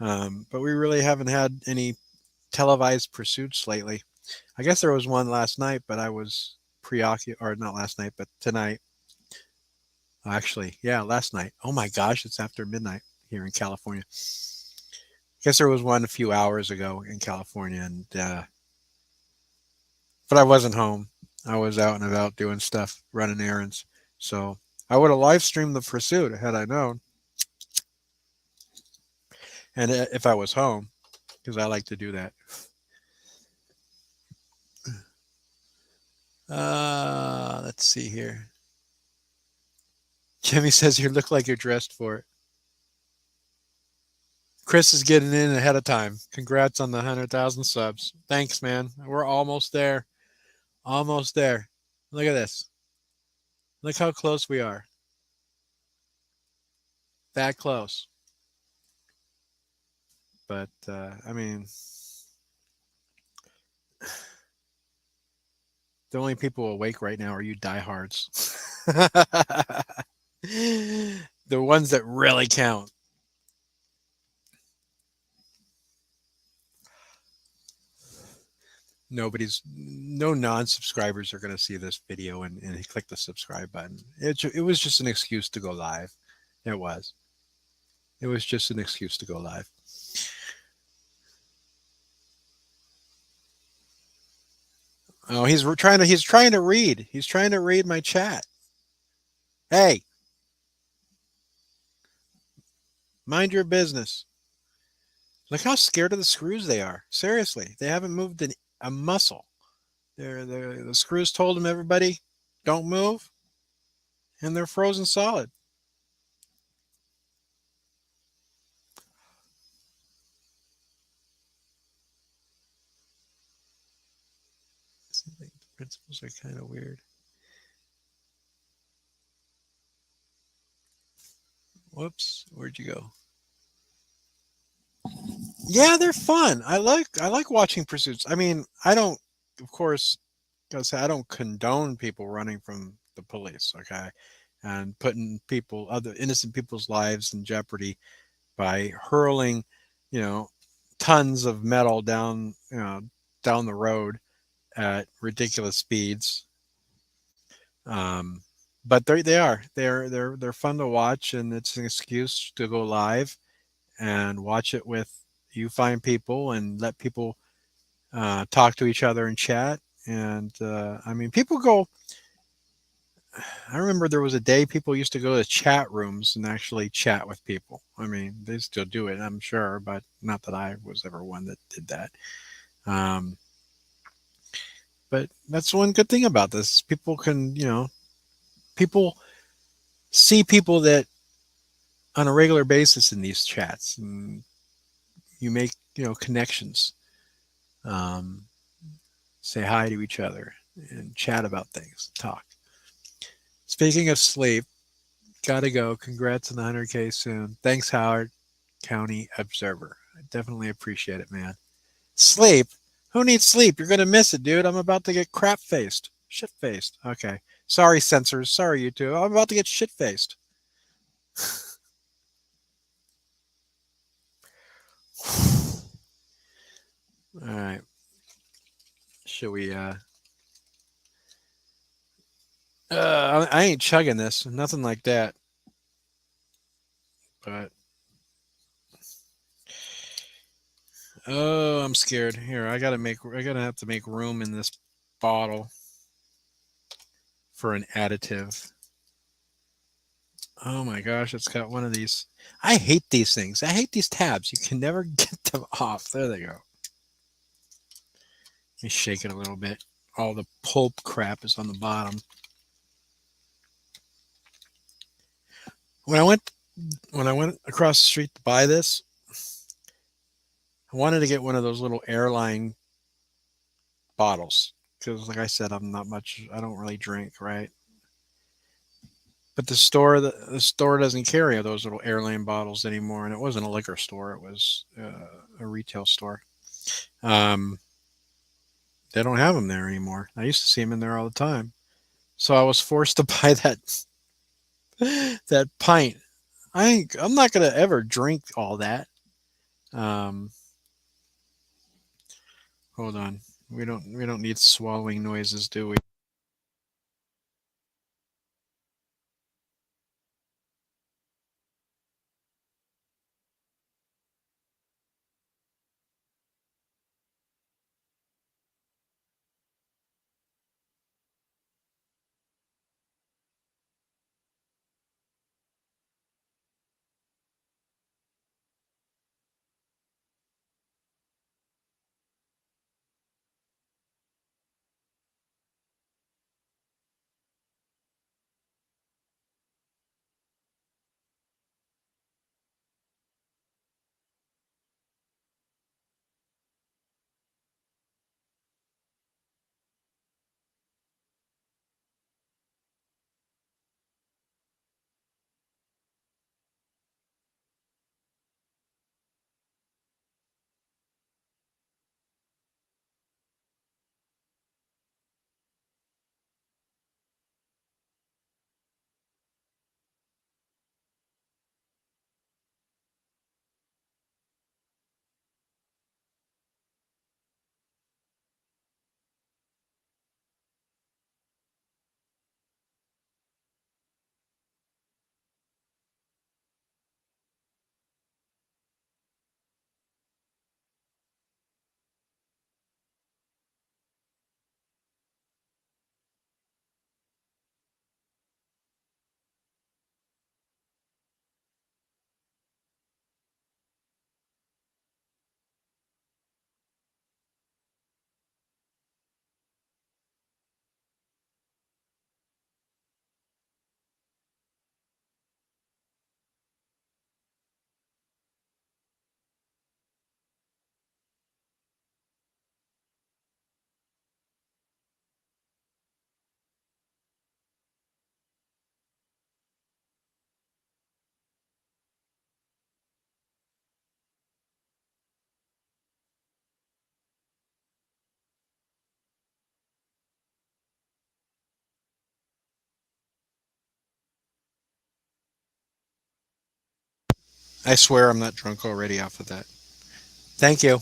But we really haven't had any televised pursuits lately. I guess there was one last night, but I was preoccupied, or not last night, but tonight. Actually, yeah, last night. Oh my gosh, it's after midnight here in California. I guess there was one a few hours ago in California, and but I wasn't home. I was out and about doing stuff, running errands. So I would have live streamed the pursuit had I known, and if I was home, because I like to do that. Let's see here. Jimmy says you look like you're dressed for it. Chris is getting in ahead of time. Congrats on the 100,000 subs. Thanks, man. We're almost there. Almost there. Look at this. Look how close we are. That close. But, I mean, the only people awake right now are you diehards. The ones that really count. No non-subscribers are going to see this video and click the subscribe button. It was just an excuse to go live. It was just an excuse to go live. Oh, he's trying to read. He's trying to read my chat. Hey, mind your business. Look how scared of the screws they are. Seriously, they haven't moved a muscle. The screws told them, everybody, don't move, and they're frozen solid. Seems like the principles are kind of weird. Whoops, where'd you go? Yeah, they're fun. I like watching pursuits. I mean, I don't, of course, because I don't condone people running from the police, okay, and putting people, other innocent people's lives in jeopardy by hurling, you know, tons of metal down, down the road at ridiculous speeds. Um, but they are they're fun to watch, and it's an excuse to go live and watch it with you find people and let people talk to each other and chat. And I mean, people go. I remember there was a day people used to go to chat rooms and actually chat with people. I mean, they still do it, I'm sure, but not that I was ever one that did that. Um, but that's one good thing about this. People can, people see people that on a regular basis in these chats, and you make, connections. Um, say hi to each other and chat about things, talk. Speaking of sleep, gotta go. Congrats on the 100K soon. Thanks, Howard County Observer. I definitely appreciate it, man. Sleep? Who needs sleep? You're gonna miss it, dude. I'm about to get crap faced. Shit faced. Okay. Sorry, censors. Sorry, you two. I'm about to get shit faced. All right. Should we I ain't chugging this. Nothing like that. But oh, I'm scared. Here, I gotta have to make room in this bottle for an additive. Oh my gosh, it's got one of these. I hate these things. I hate these tabs. You can never get them off. There they go. Let me shake it a little bit. All the pulp crap is on the bottom. When I went when I went across the street to buy this, I wanted to get one of those little airline bottles because, like I said, I'm not much. I don't really drink, right? But the store doesn't carry those little airline bottles anymore, and it wasn't a liquor store; it was a retail store. Um, they don't have them there anymore. I used to see them in there all the time, so I was forced to buy that pint. I'm not gonna ever drink all that. Um, hold on, we don't need swallowing noises, do we? I swear I'm not drunk already off of that. Thank you.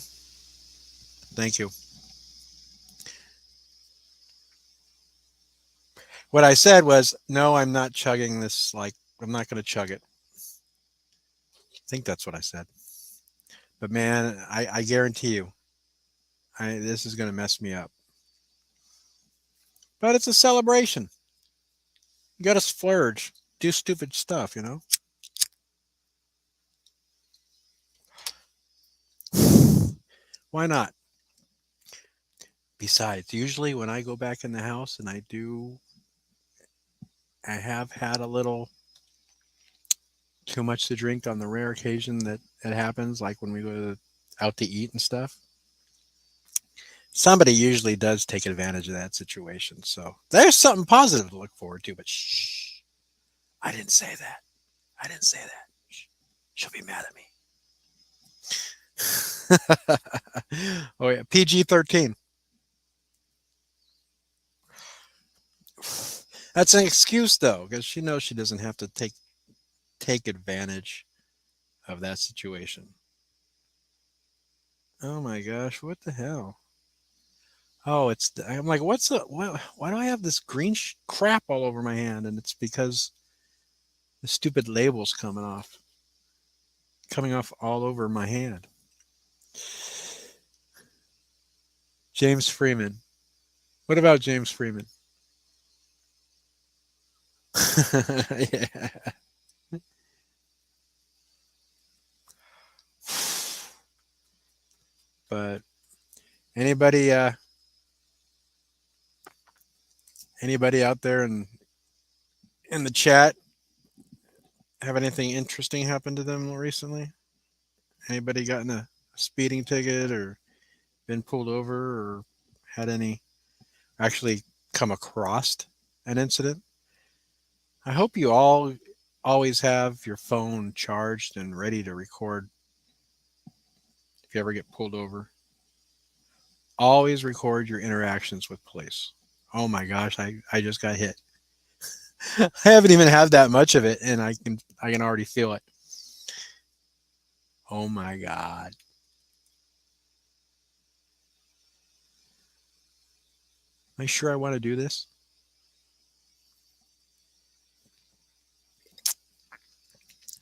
Thank you. What I said was, no, I'm not chugging this. Like, I'm not going to chug it. I think that's what I said. But man, I guarantee you, this is going to mess me up. But it's a celebration. You got to splurge, do stupid stuff, you know? Why not? Besides, usually when I go back in the house and I have had a little too much to drink on the rare occasion that it happens, like when we go out to eat and stuff. Somebody usually does take advantage of that situation. So there's something positive to look forward to, but shh, I didn't say that. I didn't say that. Shh, she'll be mad at me. Oh, yeah. PG-13. That's an excuse, though, because she knows she doesn't have to take advantage of that situation. Oh my gosh, what the hell? Oh, I'm like, why do I have this green crap all over my hand? And it's because the stupid label's coming off all over my hand. James Freeman. What about James Freeman? Yeah. But anybody anybody out there in the chat have anything interesting happen to them recently? Anybody gotten a speeding ticket or been pulled over or had any actually come across an incident? I hope you all always have your phone charged and ready to record if you ever get pulled over. Always record your interactions with police. Oh my gosh, I just got hit. I haven't even had that much of it and I can already feel it. Oh my god. Am I sure I want to do this?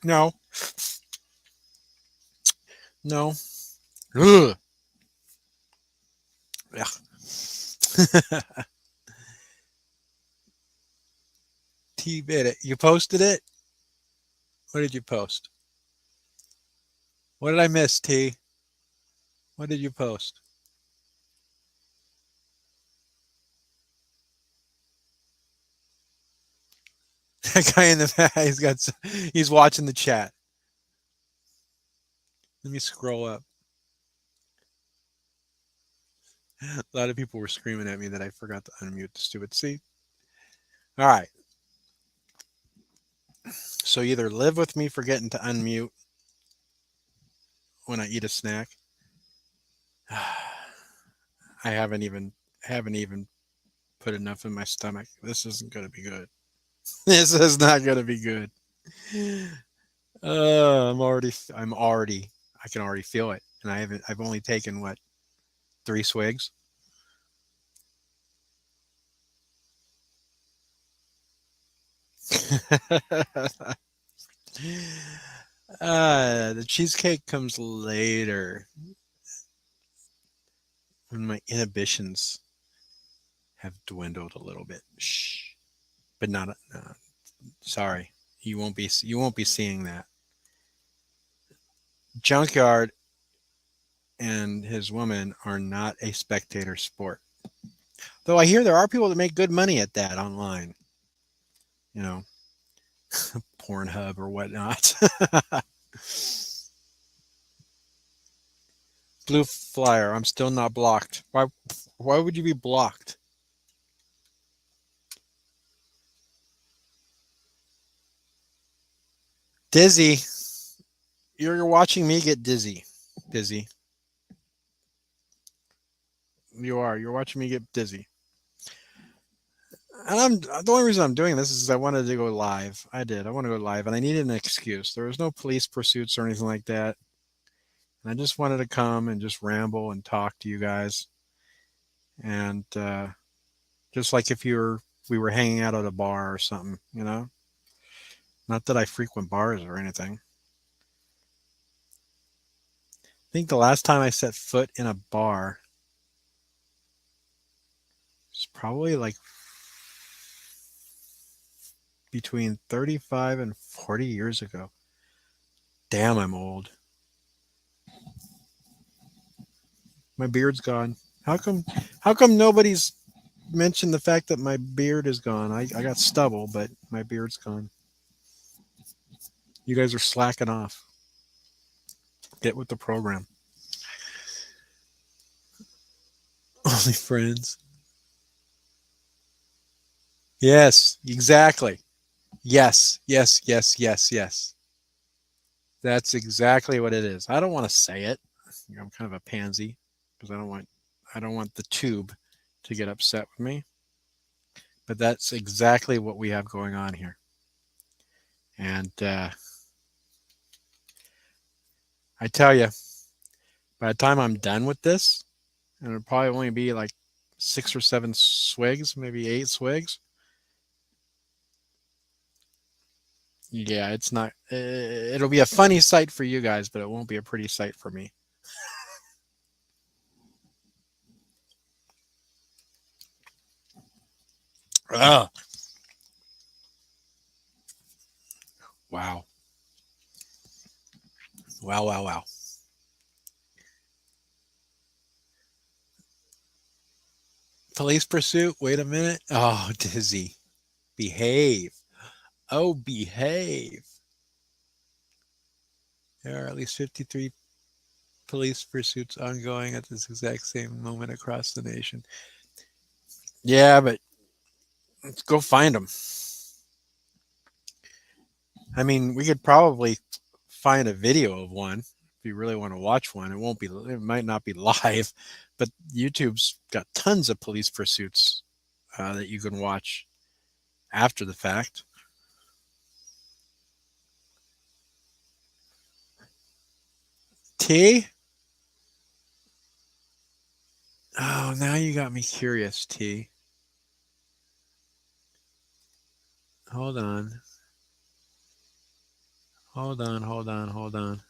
No. No. Ugh. Yeah. T bit it. You posted it? What did you post? What did I miss, T? What did you post? That guy in the back, he's watching the chat. Let me scroll up. A lot of people were screaming at me that I forgot to unmute the stupid. See? All right. So either live with me forgetting to unmute when I eat a snack. I haven't even put enough in my stomach. This isn't going to be good. This is not going to be good. I can already feel it. And I've only taken what, 3 swigs? The cheesecake comes later when my inhibitions have dwindled a little bit. Shh. But not sorry. You won't be seeing that. Junkyard and his woman are not a spectator sport. Though I hear there are people that make good money at that online. You know, Pornhub or whatnot. Blue Flyer, I'm still not blocked. Why would you be blocked? Dizzy. You're watching me get dizzy. Dizzy. You are. You're watching me get dizzy. the only reason I'm doing this is I wanted to go live. I want to go live, and I needed an excuse. There was no police pursuits or anything like that. And I just wanted to come and just ramble and talk to you guys. And just like if we were hanging out at a bar or something, you know. Not that I frequent bars or anything. I think the last time I set foot in a bar was probably like between 35 and 40 years ago. Damn, I'm old. My beard's gone. How come nobody's mentioned the fact that my beard is gone? I got stubble, but my beard's gone. You guys are slacking off. Get with the program. Only friends. Yes, exactly. Yes, yes, yes, yes, yes. That's exactly what it is. I don't want to say it. I'm kind of a pansy because I don't want the tube to get upset with me. But that's exactly what we have going on here. And I tell you, by the time I'm done with this, and it'll probably only be like 6 or 7 swigs, maybe 8 swigs. Yeah, it's not. It'll be a funny sight for you guys, but it won't be a pretty sight for me. Ugh. Wow. Wow, wow, wow. Police pursuit. Wait a minute. Oh, Dizzy. Behave. Oh, behave. There are at least 53 police pursuits ongoing at this exact same moment across the nation. Yeah, but let's go find them. I mean, we could probably find a video of one if you really want to watch one. It might not be live, but YouTube's got tons of police pursuits that you can watch after the fact. T? Oh, now you got me curious, T. Hold on. Hold on, hold on, hold on.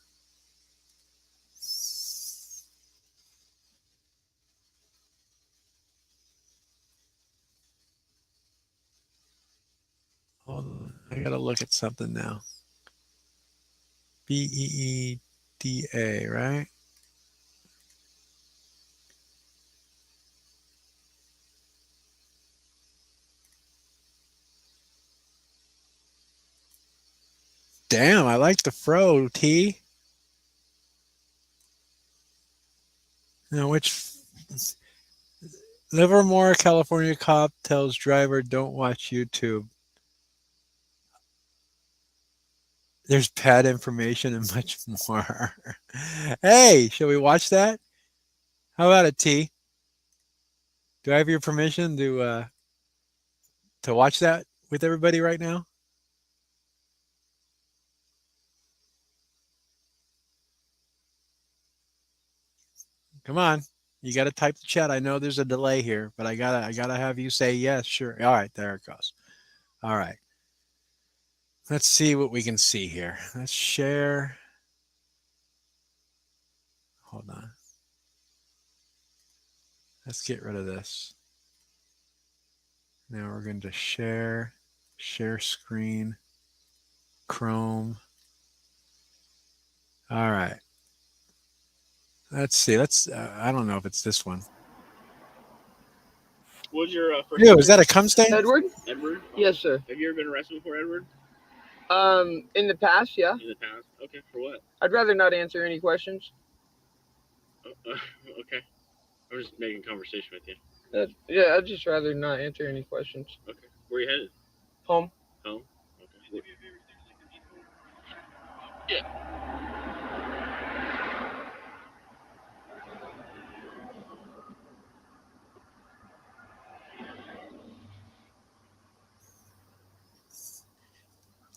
Hold on. I gotta look at something now. BEEDA, right? Damn, I like the fro, T. Now, which Livermore, California cop tells driver don't watch YouTube. There's bad information and much more. Hey, shall we watch that? How about it, T? Do I have your permission to watch that with everybody right now? Come on. You got to type the chat. I know there's a delay here, but I gotta have you say yes, sure. All right, there it goes. All right. Let's see what we can see here. Let's share. Hold on. Let's get rid of this. Now we're going to share screen, Chrome. All right. Let's see. I don't know if it's this one. What was your first Ew, name? is that a cum stain? Edward? Edward? Yes, sir. Have you ever been arrested before, Edward? In the past, yeah. In the past? Okay, for what? I'd rather not answer any questions. Okay. I'm just making conversation with you. Yeah, I'd just rather not answer any questions. Okay. Where are you headed? Home. Home? Okay. Yeah.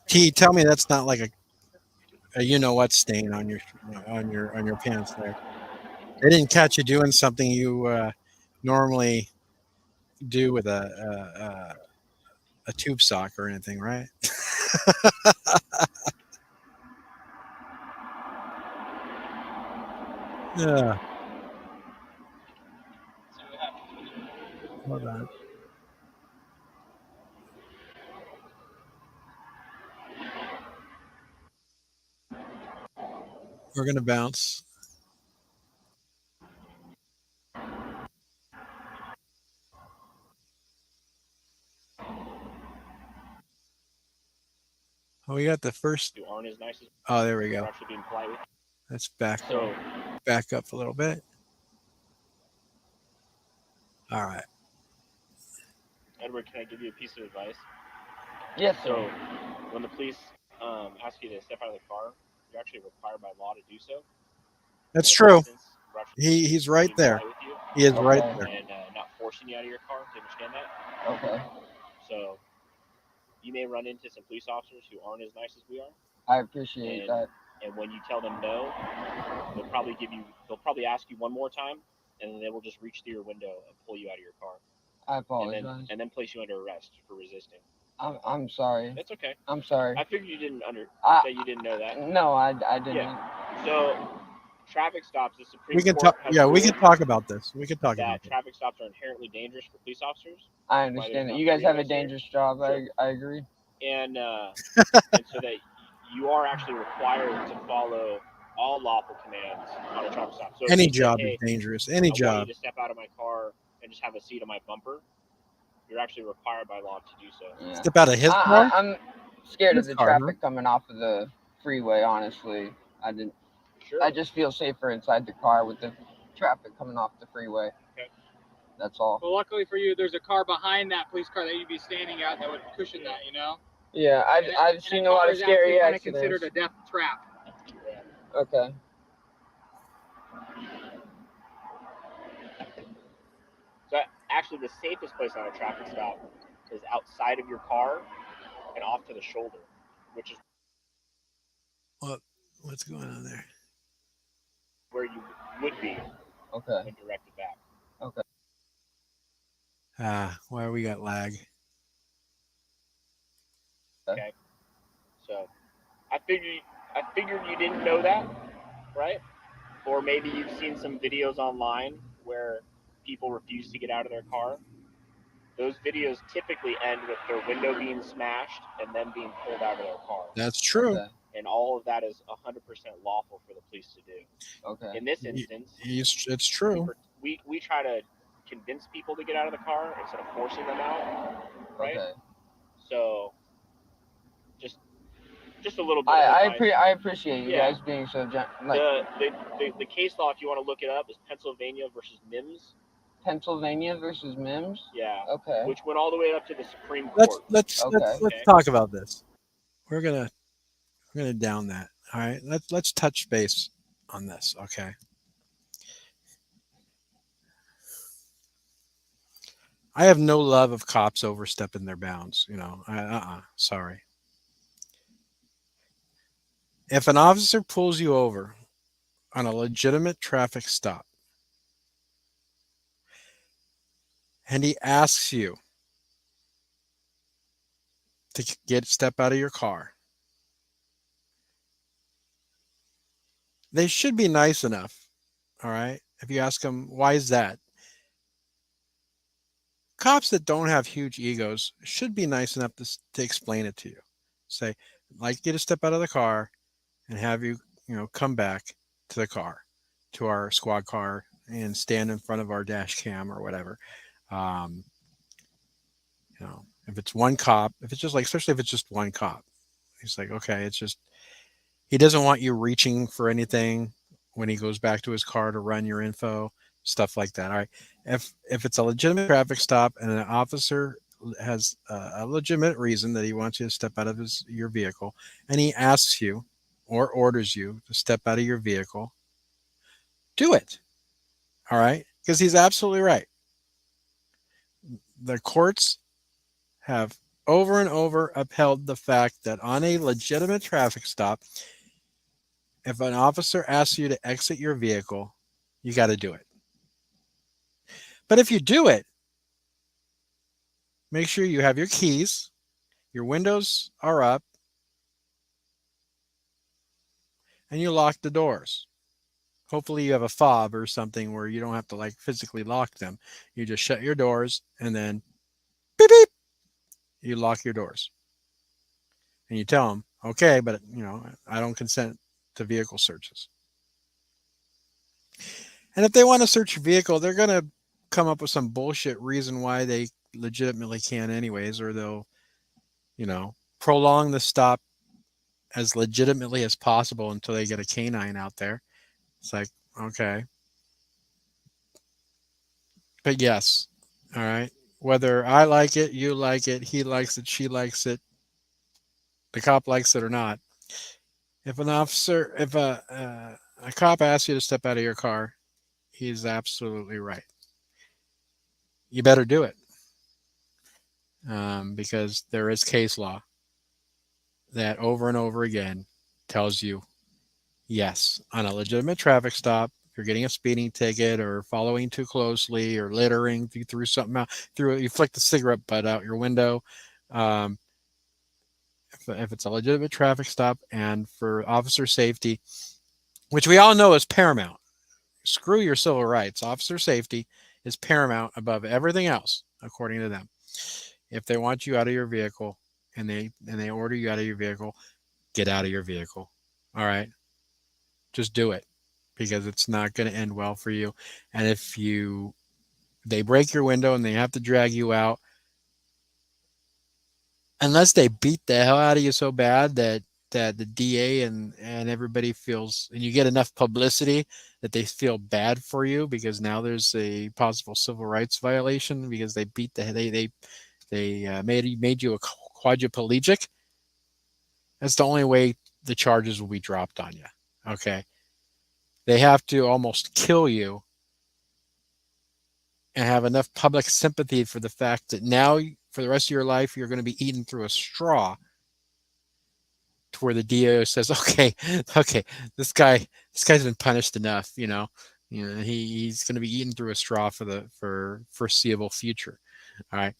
T, tell me that's not like a you know what stain on your pants there. They didn't catch you doing something you normally do with a tube sock or anything, right? Yeah. Hold on. We're gonna bounce. Oh, we got the first. You aren't as nice as Oh, there we we're go. actually being polite with. Let's So back up a little bit. All right. Edward, can I give you a piece of advice? Yes, So sir. when the police ask you to step out of the car, you're actually required by law to do so. That's In this true. instance, we're actually He's right being there. polite with you He is right Okay. there. and not forcing you out of your car. Do you understand that? Okay. So you may run into some police officers who aren't as nice as we are, I appreciate and that. and when you tell them no, they'll probably ask you one more time, and then they will just reach through your window and pull you out of your car, I apologize. and then place you under arrest for resisting. I'm sorry. That's okay. I'm sorry. I figured you didn't I- say you didn't know that. No, I didn't. Yeah. So traffic stops. The Supreme We can Court talk. has Yeah, we can ruled talk about this. We can talk that about this. traffic stops are inherently dangerous for police officers, I there's understand that. not You guys three have of a us here. dangerous job. Sure. I agree. and so that you are actually required to follow all lawful commands on a traffic stop. So if Any you say, job hey, is dangerous. Any I want job. you to step out of my car and just have a seat on my bumper, you're actually required by law to do so. Yeah. Step out of his car. I'm scared His of the car, huh? traffic coming off of the freeway. Honestly, I didn't. Sure. I just feel safer inside the car with the traffic coming off the freeway. Okay. That's all. Well, luckily for you, there's a car behind that police car that you'd be standing at that would cushion that, you know? Yeah, I've seen a lot of scary kind of accidents. considered a death trap. Okay. So actually, the safest place on a traffic stop is outside of your car and off to the shoulder, which is What's going on there? where you would be Okay. when directed back. Why we got lag? So I figured you didn't know that, right? Or maybe you've seen some videos online where people refuse to get out of their car. Those videos typically end with their window being smashed and them being pulled out of their car. That's true. Okay. And all of that is 100% lawful for the police to do. Okay. In this instance, It's true. we try to convince people to get out of the car instead of forcing them out, right? Okay. So just a little bit. I appreciate you Yeah. guys being so The case law, if you want to look it up, is Pennsylvania versus Mims. Pennsylvania versus Mims. Yeah. Okay. Which went all the way up to the Supreme Court. Let's Okay. talk about this. We're gonna down that. All right. Let's touch base on this. Okay. I have no love of cops overstepping their bounds. You know. Sorry. If an officer pulls you over on a legitimate traffic stop and he asks you to step out of your car, they should be nice enough. All right. If you ask them, why is that? Cops that don't have huge egos should be nice enough to explain it to you. Say, I'd like you to step out of the car and have you, come back to the car, to our squad car, and stand in front of our dash cam or whatever. If it's one cop, if it's just like, especially if it's just one cop, he's like, okay, it's just, he doesn't want you reaching for anything when he goes back to his car to run your info, stuff like that. All right. If it's a legitimate traffic stop and an officer has a legitimate reason that he wants you to step out of your vehicle, and he asks you or orders you to step out of your vehicle, do it. All right. Because he's absolutely right. The courts have over and over upheld the fact that on a legitimate traffic stop, if an officer asks you to exit your vehicle, you got to do it. But if you do it, make sure you have your keys, your windows are up, and you lock the doors. Hopefully you have a fob or something where you don't have to like physically lock them. You just shut your doors and then beep, beep, you lock your doors. And you tell them, okay, but I don't consent to vehicle searches. And if they want to search your vehicle, they're going to come up with some bullshit reason why they legitimately can anyways, or they'll, prolong the stop as legitimately as possible until they get a canine out there. It's like, okay. But yes, all right. Whether I like it, you like it, he likes it, she likes it, the cop likes it or not. If a cop asks you to step out of your car, he's absolutely right. You better do it. Because there is case law that over and over again tells you, yes, on a legitimate traffic stop, if you're getting a speeding ticket or following too closely or littering, if you threw something out, you flicked the cigarette butt out your window, if it's a legitimate traffic stop and for officer safety, which we all know is paramount. Screw your civil rights. Officer safety is paramount above everything else, according to them. If they want you out of your vehicle and they order you out of your vehicle, get out of your vehicle. All right. Just do it, because it's not going to end well for you. And if they break your window and they have to drag you out, unless they beat the hell out of you so bad that the DA and everybody feels, and you get enough publicity that they feel bad for you because now there's a possible civil rights violation because they beat they made you a quadriplegic. That's the only way the charges will be dropped on you. Okay. They have to almost kill you and have enough public sympathy for the fact that now for the rest of your life, you're going to be eaten through a straw, to where the DA says, okay, this guy's been punished enough. He's going to be eaten through a straw for foreseeable future. All right.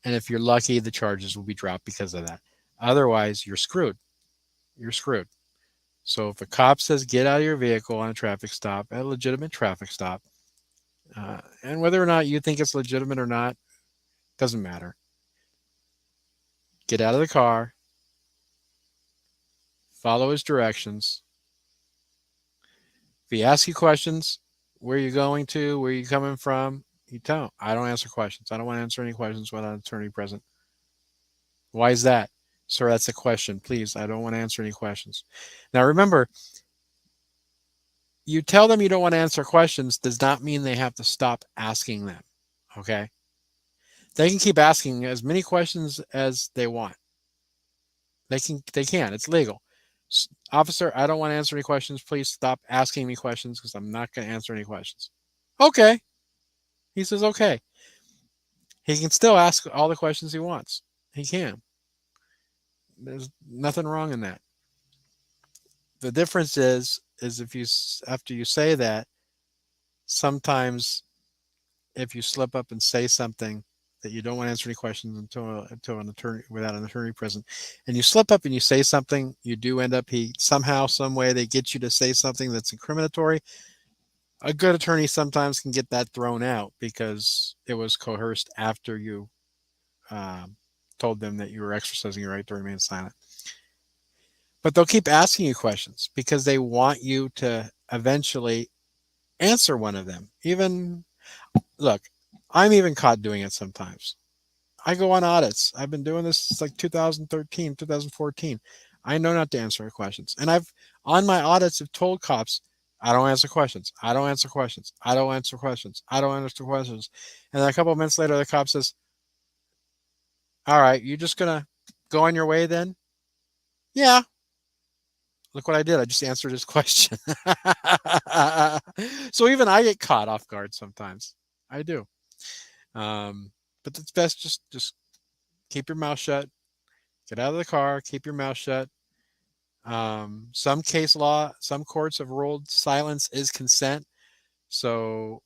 And if you're lucky, the charges will be dropped because of that. Otherwise, you're screwed. You're screwed. So if a cop says get out of your vehicle on a traffic stop, a legitimate traffic stop, and whether or not you think it's legitimate or not, doesn't matter. Get out of the car. Follow his directions. If he asks you questions, where are you going to, where are you coming from, you tell him, I don't answer questions. I don't want to answer any questions without an attorney present. Why is that? Sir, that's a question. Please, I don't want to answer any questions. Now, remember, you tell them you don't want to answer questions does not mean they have to stop asking them. Okay? They can keep asking as many questions as they want. They can. It's legal. Officer, I don't want to answer any questions. Please stop asking me questions because I'm not going to answer any questions. Okay. He says, okay. He can still ask all the questions he wants. He can. There's nothing wrong in that. The difference is if after you say that, sometimes if you slip up and say something that you don't want to answer any questions until an attorney, without an attorney present, and you slip up and you say something, you do end up, somehow, some way, they get you to say something that's incriminatory. A good attorney sometimes can get that thrown out because it was coerced after you told them that you were exercising your right to remain silent. But they'll keep asking you questions because they want you to eventually answer one of them. Look, I'm even caught doing it sometimes. I go on audits. I've been doing this since like 2013, 2014. I know not to answer questions. And I've, on my audits, have told cops, I don't answer questions. I don't answer questions. I don't answer questions. I don't answer questions. And then a couple of minutes later, the cop says, all right, you're just going to go on your way then? Yeah. Look what I did. I just answered his question. So even I get caught off guard sometimes. I do. But it's best just keep your mouth shut. Get out of the car. Keep your mouth shut. Some case law, some courts have ruled silence is consent. So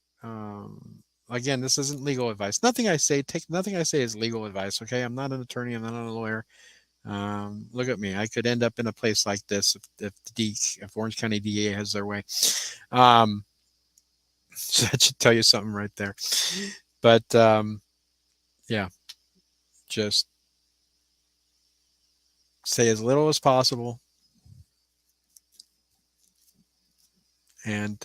again, this isn't legal advice. Nothing I say is legal advice. Okay, I'm not an attorney. I'm not a lawyer. Look at me. I could end up in a place like this if Orange County DA has their way. So that should tell you something right there. But yeah, just say as little as possible, and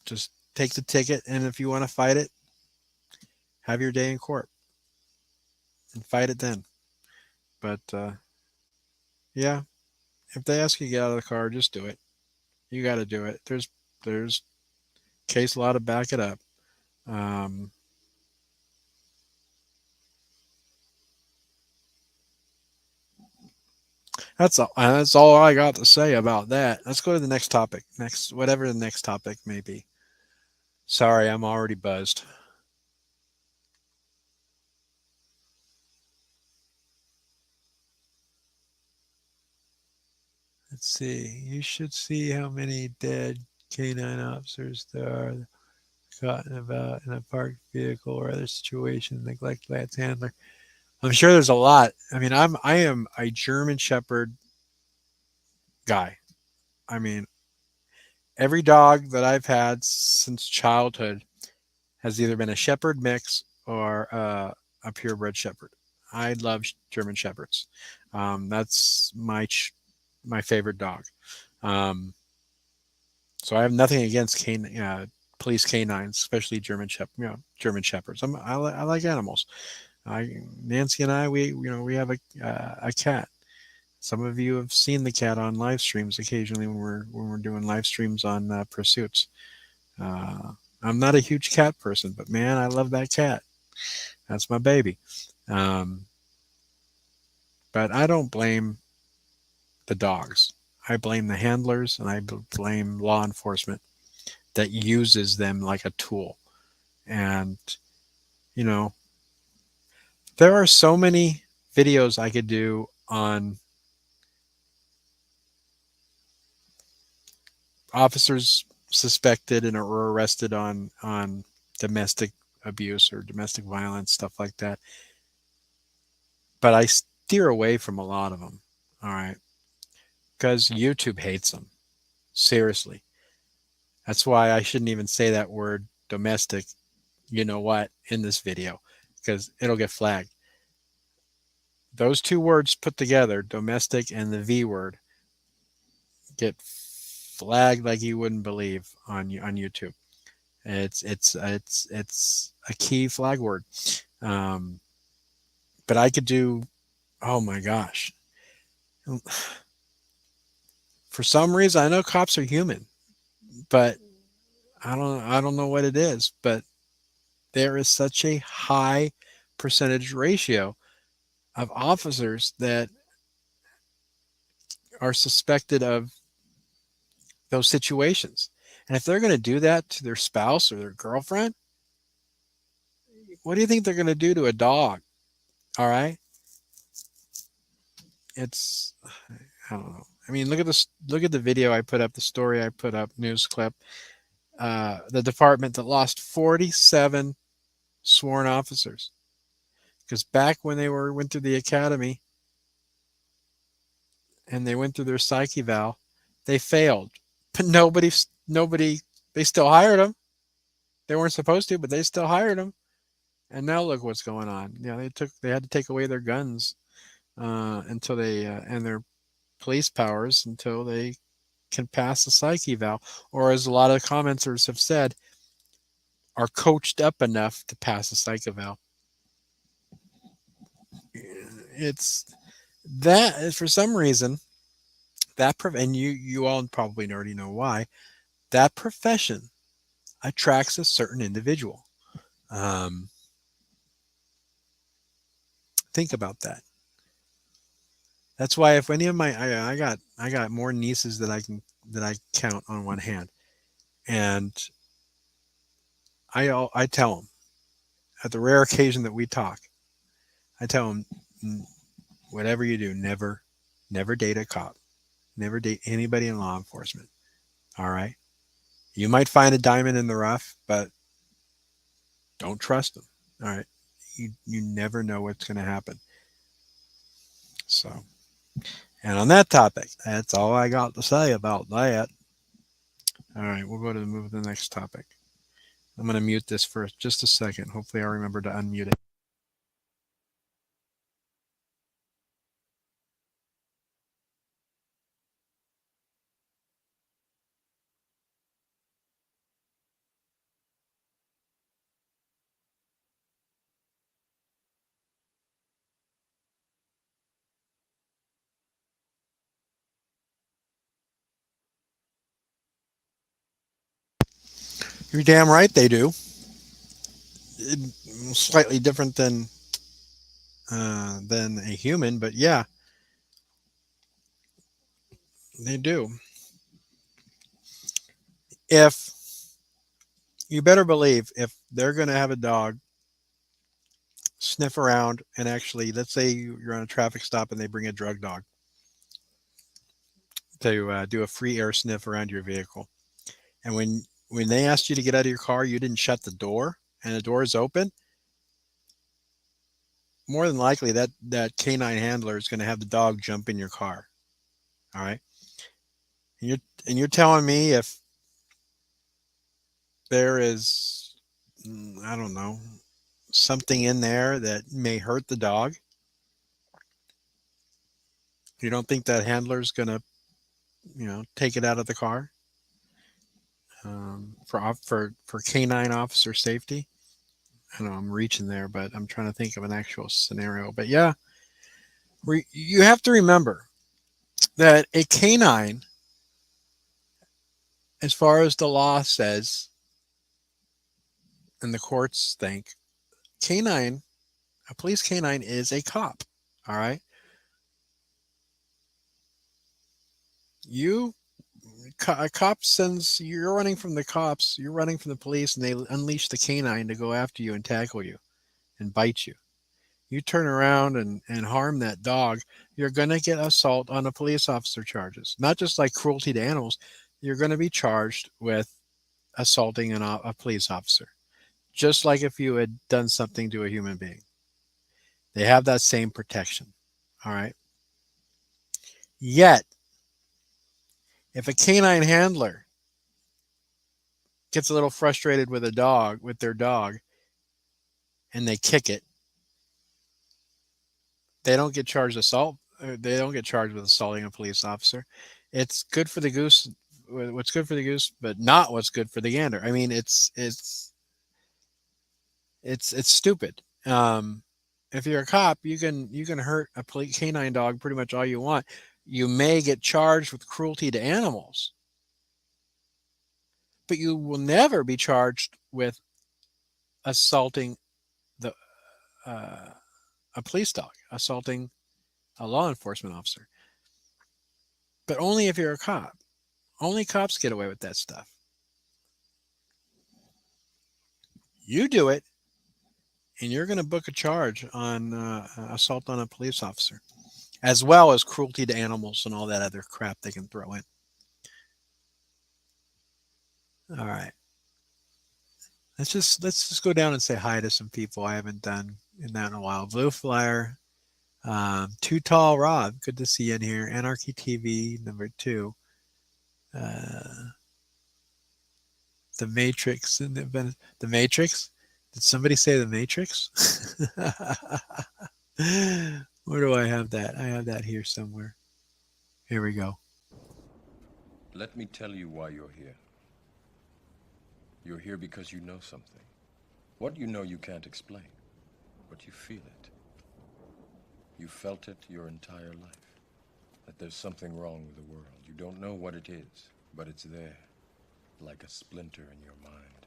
just take the ticket. And if you want to fight it, have your day in court and fight it then. But yeah, if they ask you to get out of the car, just do it. You got to do it. There's case law to back it up. That's all I got to say about that. Let's go to the next topic. Whatever the next topic may be. Sorry, I'm already buzzed. Let's see. You should see how many dead canine officers there are caught about in a parked vehicle or other situation, neglect by its handler. I'm sure there's a lot. I mean, I am a German Shepherd guy. I mean, every dog that I've had since childhood has either been a Shepherd mix or a purebred Shepherd. I love German Shepherds. That's my favorite dog. So I have nothing against police canines, especially German Shepherds. I like animals. Nancy and I, we have a cat. Some of you have seen the cat on live streams occasionally when we're doing live streams on Pursuits. I'm not a huge cat person, but man, I love that cat. That's my baby. But I don't blame the dogs. I blame the handlers, and I blame law enforcement that uses them like a tool. And, there are so many videos I could do on officers suspected and or arrested on domestic abuse or domestic violence, stuff like that. But I steer away from a lot of them. All right. Because YouTube hates them. Seriously. That's why I shouldn't even say that word domestic, in this video, because it'll get flagged. Those two words put together, domestic and the V word, get flagged like you wouldn't believe on YouTube. It's a key flag word. But I could do, oh my gosh. For some reason, I know cops are human, but I don't know what it is, but there is such a high percentage ratio of officers that are suspected of those situations. And if they're going to do that to their spouse or their girlfriend, what do you think they're going to do to a dog? All right. I don't know. I mean, look at the video I put up, the story I put up, news clip. The department that lost 47 sworn officers. Because back when they went through the academy and they went through their psych eval, they failed. But nobody, they still hired them. They weren't supposed to, but they still hired them. And now look what's going on. They had to take away their guns until they and their police powers until they can pass the psych eval, or as a lot of commenters have said, are coached up enough to pass the psych eval. It's that for some reason that and you all probably already know why, that profession attracts a certain individual. Think about that. That's why if any of my I got more nieces that I count on one hand, and I tell them, at the rare occasion that we talk, I tell him, whatever you do, never date a cop. Never date anybody in law enforcement. All right. You might find a diamond in the rough, but don't trust them. All right. You never know what's going to happen. So, and on that topic, that's all I got to say about that. All right. We'll go to move to the next topic. I'm going to mute this for just a second. Hopefully I remember to unmute it. You're damn right they do. Slightly different than a human, but yeah, they do. If you better believe, if they're going to have a dog sniff around and actually, let's say you're on a traffic stop and they bring a drug dog to do a free air sniff around your vehicle, and when they asked you to get out of your car, you didn't shut the door and the door is open, more than likely that canine handler is going to have the dog jump in your car. All right. And you're telling me if there is, I don't know, something in there that may hurt the dog, you don't think that handler's going to, take it out of the car for canine officer safety? I know I'm reaching there, but I'm trying to think of an actual scenario. But yeah, you have to remember that a canine, as far as the law says, and the courts think, a police canine is a cop. All right. A cop sends, you're running from the cops, you're running from the police, and they unleash the canine to go after you and tackle you and bite you. You turn around and harm that dog, you're going to get assault on a police officer charges. Not just like cruelty to animals, you're going to be charged with assaulting a police officer, just like if you had done something to a human being. They have that same protection. All right. Yet, if a canine handler gets a little frustrated with their dog, and they kick it, they don't get charged they don't get charged with assaulting a police officer. It's good for the goose. What's good for the goose, but not what's good for the gander. I mean, it's stupid. If you're a cop, you can hurt a canine dog pretty much all you want. You may get charged with cruelty to animals, but you will never be charged with assaulting a police dog, assaulting a law enforcement officer. But only if you're a cop. Only cops get away with that stuff. You do it, and you're going to book a charge on assault on a police officer, as well as cruelty to animals and all that other crap they can throw in. All right. Let's just go down and say hi to some people I haven't done in a while. Blue Flyer, Too Tall Rob, good to see you in here. Anarchy TV #2. The Matrix and the Matrix. Did somebody say the Matrix? Where do I have that? I have that here somewhere. Here we go. Let me tell you why you're here. You're here because you know something. What you know you can't explain, but you feel it. You felt it your entire life, that there's something wrong with the world. You don't know what it is, but it's there, like a splinter in your mind,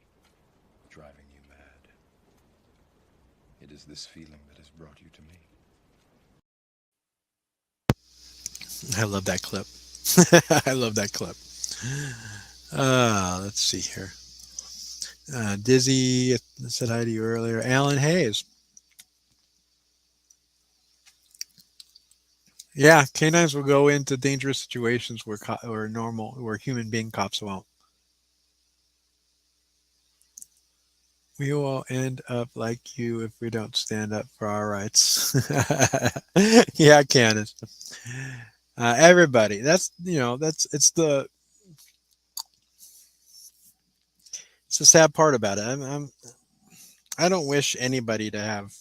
driving you mad. It is this feeling that has brought you to me. I love that clip. I love that clip. Let's see here. Dizzy said hi to you earlier. Alan Hayes. Yeah, canines will go into dangerous situations where human being cops won't. We will end up like you if we don't stand up for our rights. Yeah, Candace. Everybody. That's it's the sad part about it. I don't wish anybody to have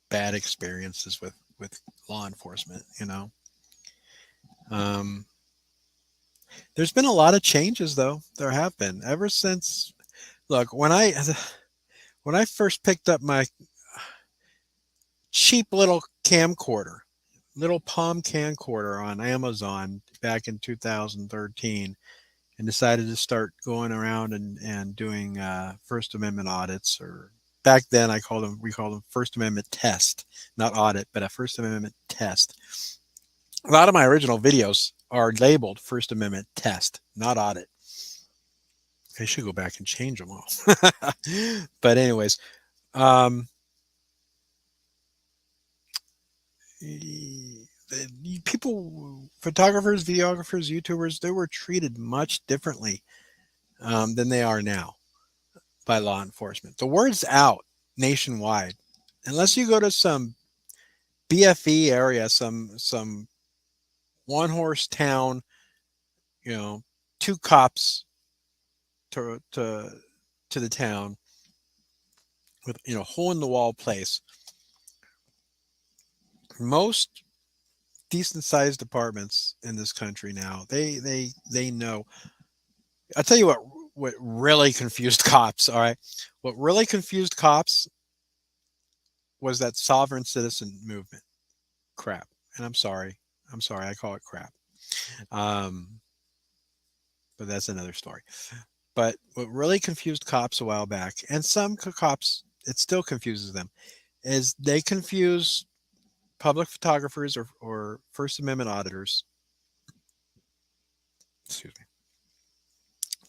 bad experiences with law enforcement. Um, there's been a lot of changes, though. There have been ever since. Look, when I first picked up my cheap little camcorder, little Palm camcorder on Amazon back in 2013, and decided to start going around and doing First Amendment audits, or back then we called them First Amendment test, not audit, but a First Amendment test. A lot of my original videos are labeled First Amendment test, not audit. I should go back and change them all. But anyways, people, photographers, videographers, YouTubers, they were treated much differently than they are now by law enforcement. The word's out nationwide. Unless you go to some BFE area, some one horse town, two cops to the town with hole in the wall place. Most decent sized apartments in this country now, they know. I'll tell you what really confused cops. All right, what really confused cops was that sovereign citizen movement crap. And I'm sorry, I call it crap. But that's another story. But what really confused cops a while back, and some cops, it still confuses them, is they confuse public photographers or First Amendment auditors. Excuse me.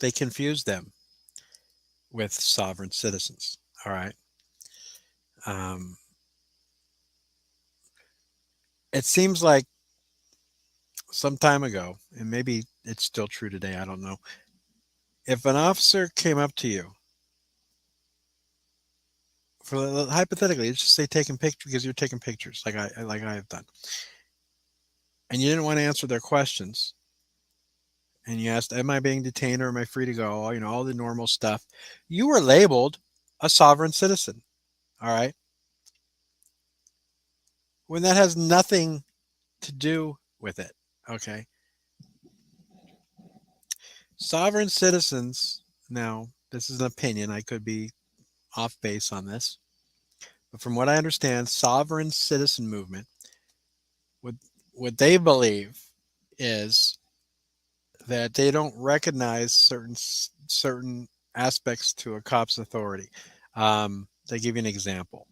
They confuse them with sovereign citizens. All right. It seems like some time ago, and maybe it's still true today, I don't know. If an officer came up to you, hypothetically, let's just say taking pictures, because you're taking pictures like I have done, and you didn't want to answer their questions, and you asked, "Am I being detained or am I free to go?" All the normal stuff. You were labeled a sovereign citizen. All right. When that has nothing to do with it. Okay. Sovereign citizens. Now, this is an opinion. I could be off base on this. But from what I understand, sovereign citizen movement, what they believe is that they don't recognize certain aspects to a cop's authority. They give you an example.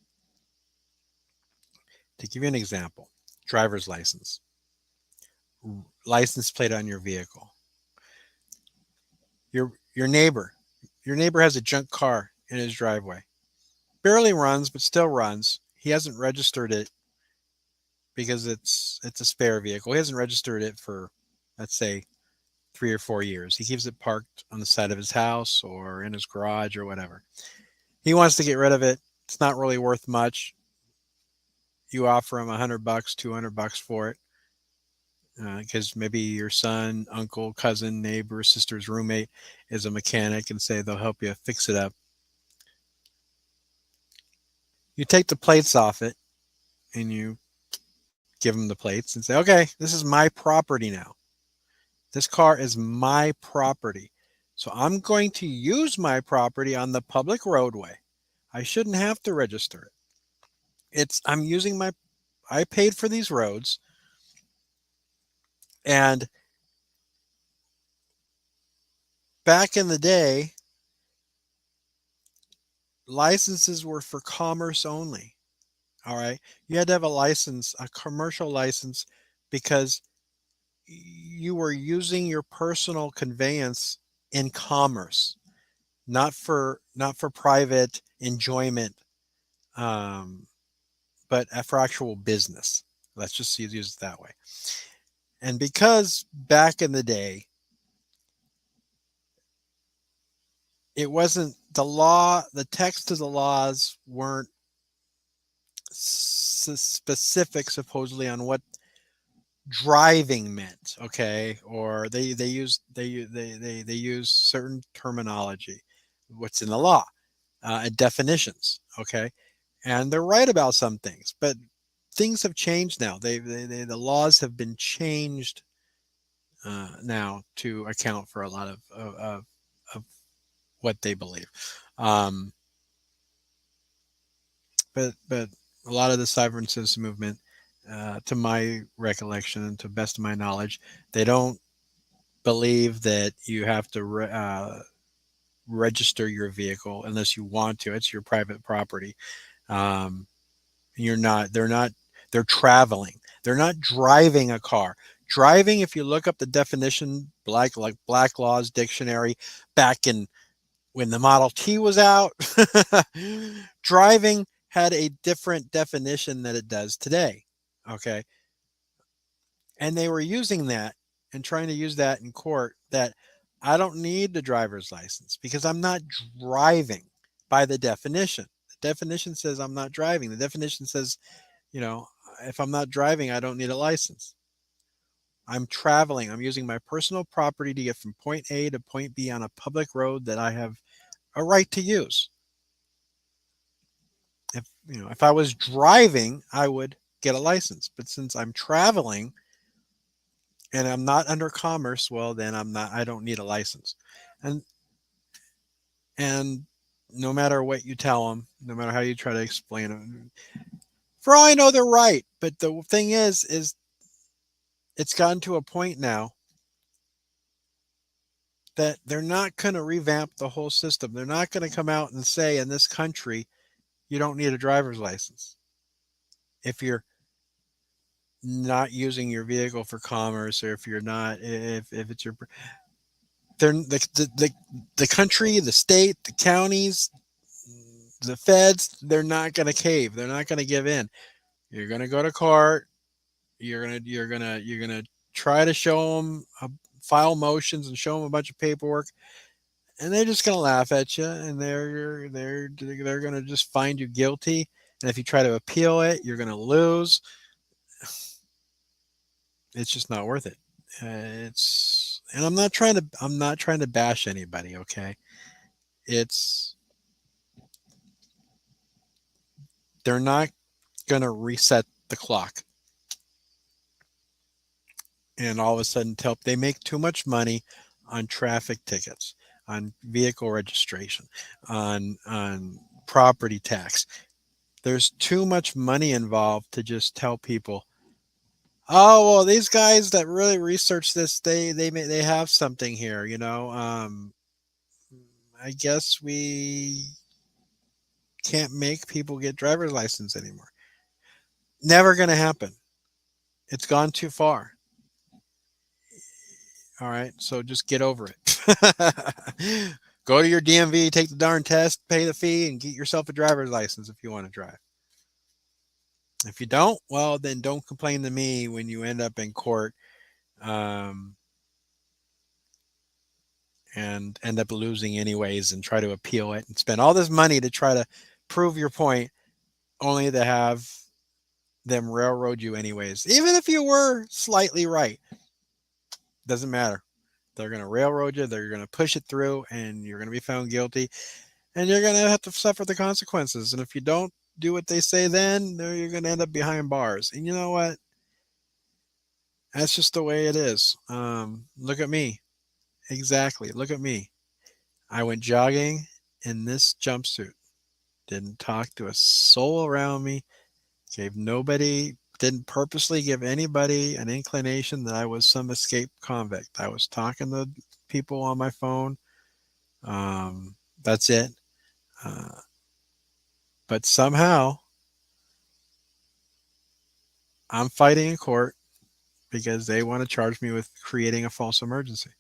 Driver's license, license plate on your vehicle. Your neighbor has a junk car in his driveway. Barely runs, but still runs. He hasn't registered it because it's a spare vehicle. He hasn't registered it for, let's say, 3 or 4 years. He keeps it parked on the side of his house or in his garage or whatever. He wants to get rid of it. It's not really worth much. You offer him $100, $200 for it, because maybe your son, uncle, cousin, neighbor, sister's roommate is a mechanic, and say they'll help you fix it up. You take the plates off it and you give them the plates and say, "Okay, this is my property now. This car is my property. So I'm going to use my property on the public roadway. I shouldn't have to register it. I paid for these roads, and back in the day, licenses were for commerce only. All right. You had to have a commercial license, because you were using your personal conveyance in commerce, not for private enjoyment, um, but for actual business. Let's just use it that way. And because back in the day, it wasn't the law, the text of the laws weren't specific supposedly on what driving meant, okay, or they use certain terminology, what's in the law, and definitions, okay, and they're right about some things, but things have changed now. The laws have been changed now to account for a lot of what they believe. Um, but a lot of the sovereign citizen movement, to my recollection and to best of my knowledge, they don't believe that you have to register your vehicle unless you want to. It's your private property. Um, you're not. They're not. They're traveling. They're not driving a car. Driving, if you look up the definition, like Black Law's dictionary, back in when the Model T was out, driving had a different definition than it does today. Okay. And they were using that and trying to use that in court, that I don't need the driver's license because I'm not driving by the definition. The definition says I'm not driving. The definition says, you know, if I'm not driving, I don't need a license. I'm traveling. I'm using my personal property to get from point A to point B on a public road that I have a right to use. If I was driving, I would get a license. But since I'm traveling and I'm not under commerce, well, then I don't need a license. And no matter what you tell them, no matter how you try to explain it, for all I know, they're right. But the thing is it's gotten to a point now that they're not going to revamp the whole system. They're not going to come out and say in this country, you don't need a driver's license if you're not using your vehicle for commerce, or if you're not, if it's your, they're the country, the state, the counties, the feds, they're not going to cave. They're not going to give in. You're going to go to court. You're gonna try to show them file motions and show them a bunch of paperwork, and they're just going to laugh at you, and they're going to just find you guilty. And if you try to appeal it, you're going to lose. It's just not worth it. And I'm not trying to bash anybody. Okay. They're not going to reset the clock and all of a sudden they make too much money on traffic tickets, on vehicle registration, on property tax. There's too much money involved to just tell people, oh, well, these guys that really research this, they have something here, I guess we can't make people get driver's license anymore. Never going to happen. It's gone too far. All right, so just get over it. Go to your DMV, take the darn test, pay the fee, and get yourself a driver's license if you want to drive. If you don't, well, then don't complain to me when you end up in court and end up losing anyways, and try to appeal it and spend all this money to try to prove your point, only to have them railroad you anyways. Even if you were slightly right, doesn't matter. They're going to railroad you. They're going to push it through, and you're going to be found guilty, and you're going to have to suffer the consequences. And if you don't do what they say, then you're going to end up behind bars. And you know what? That's just the way it is. Look at me. Exactly. Look at me. I went jogging in this jumpsuit. Didn't talk to a soul around me. Didn't purposely give anybody an inclination that I was some escaped convict. I was talking to people on my phone. That's it. But somehow I'm fighting in court because they want to charge me with creating a false emergency.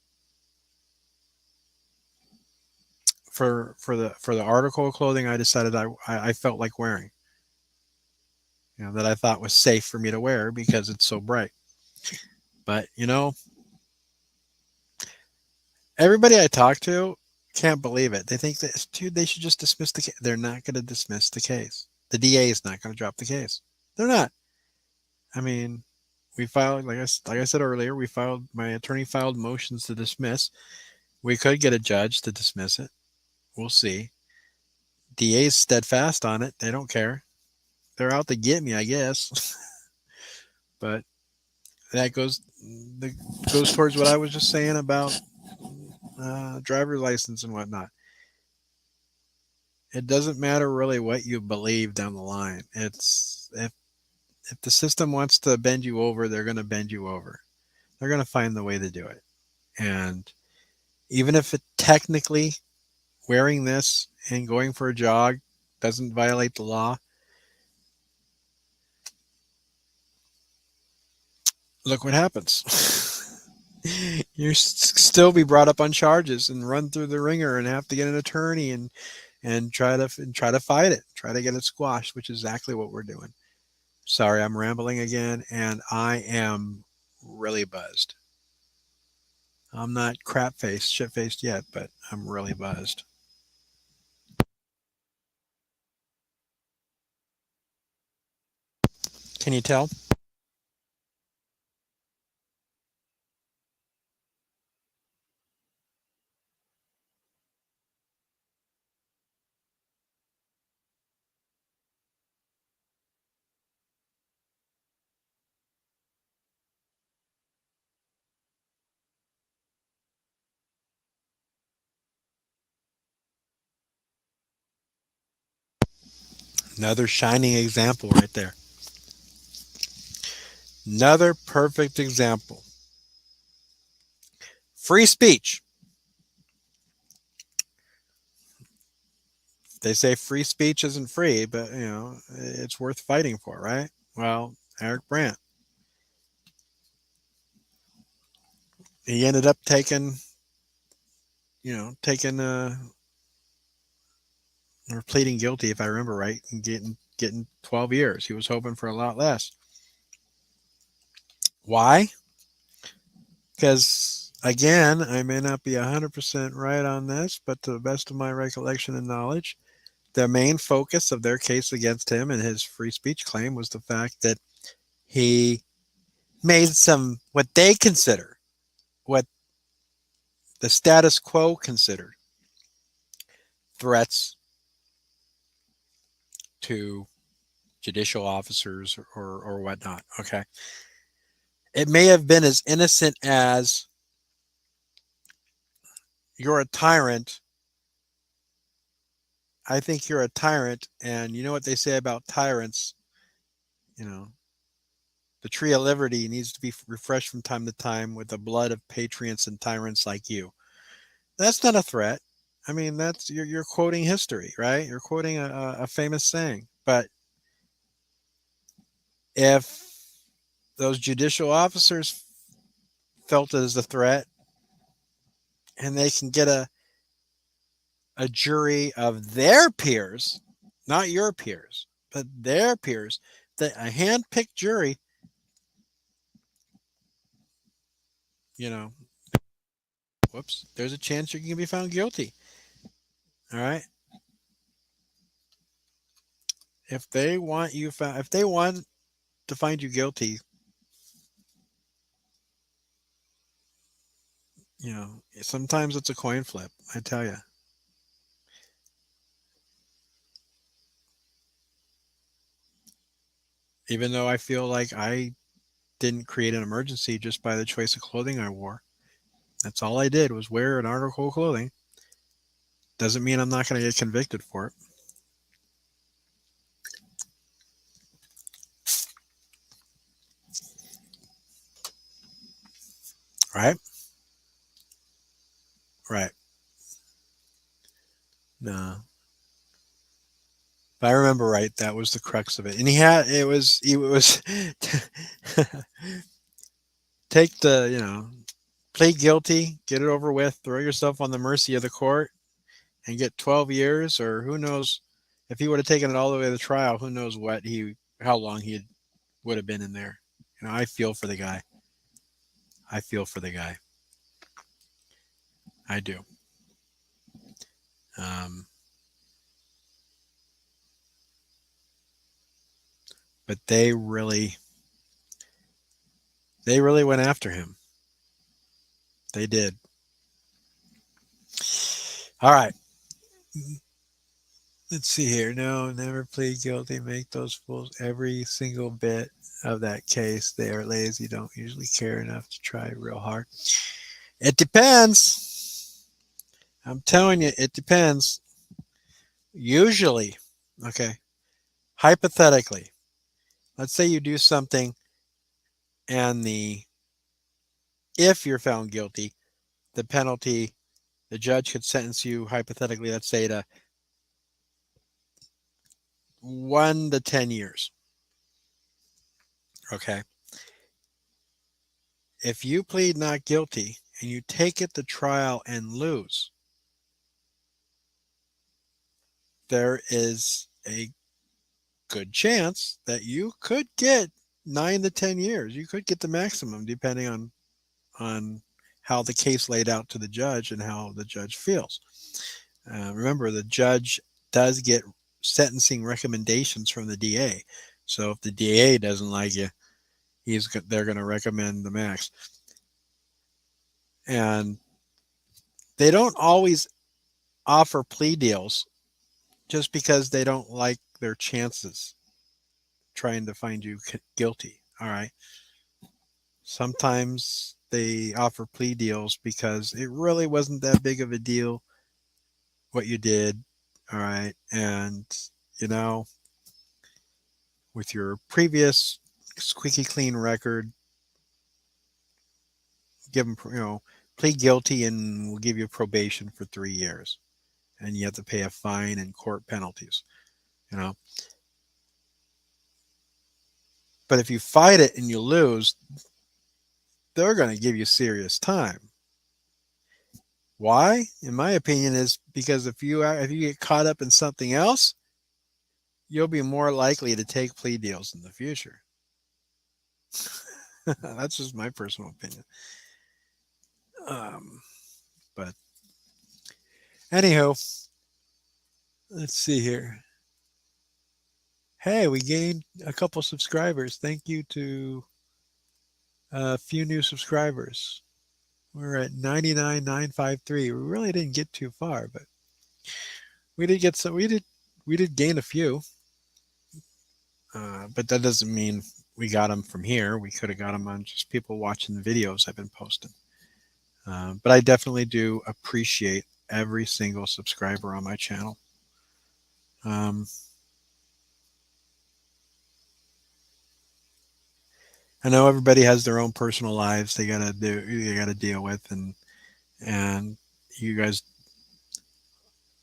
the article of clothing I decided I felt like wearing. That I thought was safe for me to wear because it's so bright. But everybody I talk to can't believe it. They think that, dude, they should just dismiss the case. They're not going to dismiss the case. The DA is not going to drop the case. They're not. I mean, we filed, like I said earlier, my attorney filed motions to dismiss. We could get a judge to dismiss it. We'll see. DA's steadfast on it. They don't care. They're out to get me, I guess. But that goes towards what I was just saying about driver's license and whatnot. It doesn't matter really what you believe down the line. It's if the system wants to bend you over, they're going to bend you over. They're going to find the way to do it. And even if it technically wearing this and going for a jog doesn't violate the law, look what happens. You still be brought up on charges and run through the ringer and have to get an attorney and try to fight it, try to get it squashed, which is exactly what we're doing. Sorry, I'm rambling again, and I am really buzzed. I'm not crap-faced, shit-faced yet, but I'm really buzzed. Can you tell? Another shining example right there. Another perfect example. Free speech. They say free speech isn't free, but it's worth fighting for, right? Well, Eric Brandt. He ended up taking or pleading guilty, if I remember right, and getting 12 years. He was hoping for a lot less. Why? Because, again, I may not be 100% right on this, but to the best of my recollection and knowledge, the main focus of their case against him and his free speech claim was the fact that he made some, what they consider, what the status quo considered, threats to judicial officers or whatnot. Okay. It may have been as innocent as, you're a tyrant. I think you're a tyrant. And you know what they say about tyrants? The tree of liberty needs to be refreshed from time to time with the blood of patriots and tyrants like you. That's not a threat. I mean, that's you're quoting history, right? You're quoting a famous saying. But if those judicial officers felt it as a threat, and they can get a jury of their peers, not your peers, but their peers, a hand-picked jury, whoops, there's a chance you can be found guilty. All right. If they want to find you guilty, sometimes it's a coin flip, I tell you. Even though I feel like I didn't create an emergency just by the choice of clothing I wore. That's all I did was wear an article of clothing. Doesn't mean I'm not going to get convicted for it. Right? Right. No. If I remember right, that was the crux of it. And it was take the, plead guilty, get it over with, throw yourself on the mercy of the court, and get 12 years, or who knows if he would have taken it all the way to the trial, who knows how long he would have been in there. I feel for the guy. I feel for the guy. I do. But they really went after him. They did. All right. Let's see here. No, never plead guilty. Make those fools. Every single bit of that case. They are lazy. Don't usually care enough to try real hard. It depends. I'm telling you, it depends. Usually, okay, hypothetically, let's say you do something and if you're found guilty, the penalty, the judge could sentence you hypothetically, let's say to 1 to 10 years. Okay. If you plead not guilty and you take it to trial and lose, there is a good chance that you could get 9 to 10 years. You could get the maximum depending on how the case laid out to the judge and how the judge feels. Remember, the judge does get sentencing recommendations from the DA. So if the DA doesn't like you, they're going to recommend the max. And they don't always offer plea deals just because they don't like their chances trying to find you guilty. All right. Sometimes they offer plea deals because it really wasn't that big of a deal what you did. All right. And, with your previous squeaky clean record, give them, plead guilty and we'll give you probation for 3 years. And you have to pay a fine and court penalties, But if you fight it and you lose, they're going to give you serious time. Why? In my opinion, is because if you get caught up in something else, you'll be more likely to take plea deals in the future. That's just my personal opinion. But anyhow, let's see here. Hey, we gained a couple subscribers. Thank you to a few new subscribers. We're at 99,953. We really didn't get too far, but we did get some. We did gain a few, but that doesn't mean we got them from here. We could have got them on just people watching the videos I've been posting. But I definitely do appreciate every single subscriber on my channel. I know everybody has their own personal lives they gotta deal with, and you guys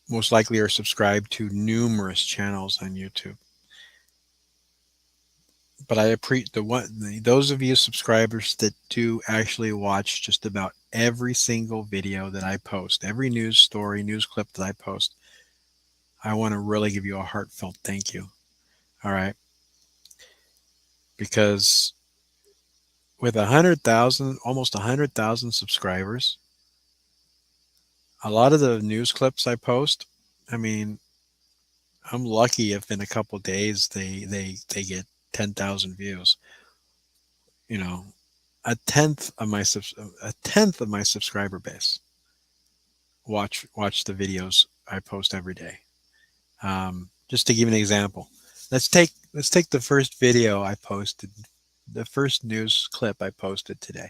most likely are subscribed to numerous channels on YouTube. But I appreciate those of you subscribers that do actually watch just about every single video that I post, every news story, news clip that I post. I want to really give you a heartfelt thank you. All right, because with 100,000, almost 100,000 subscribers, a lot of the news clips I post, I mean, I'm lucky if in a couple of days they get 10,000 views. A tenth of my subscriber base watch the videos I post every day. Just to give an example, let's take the first video I posted. The first news clip I posted today,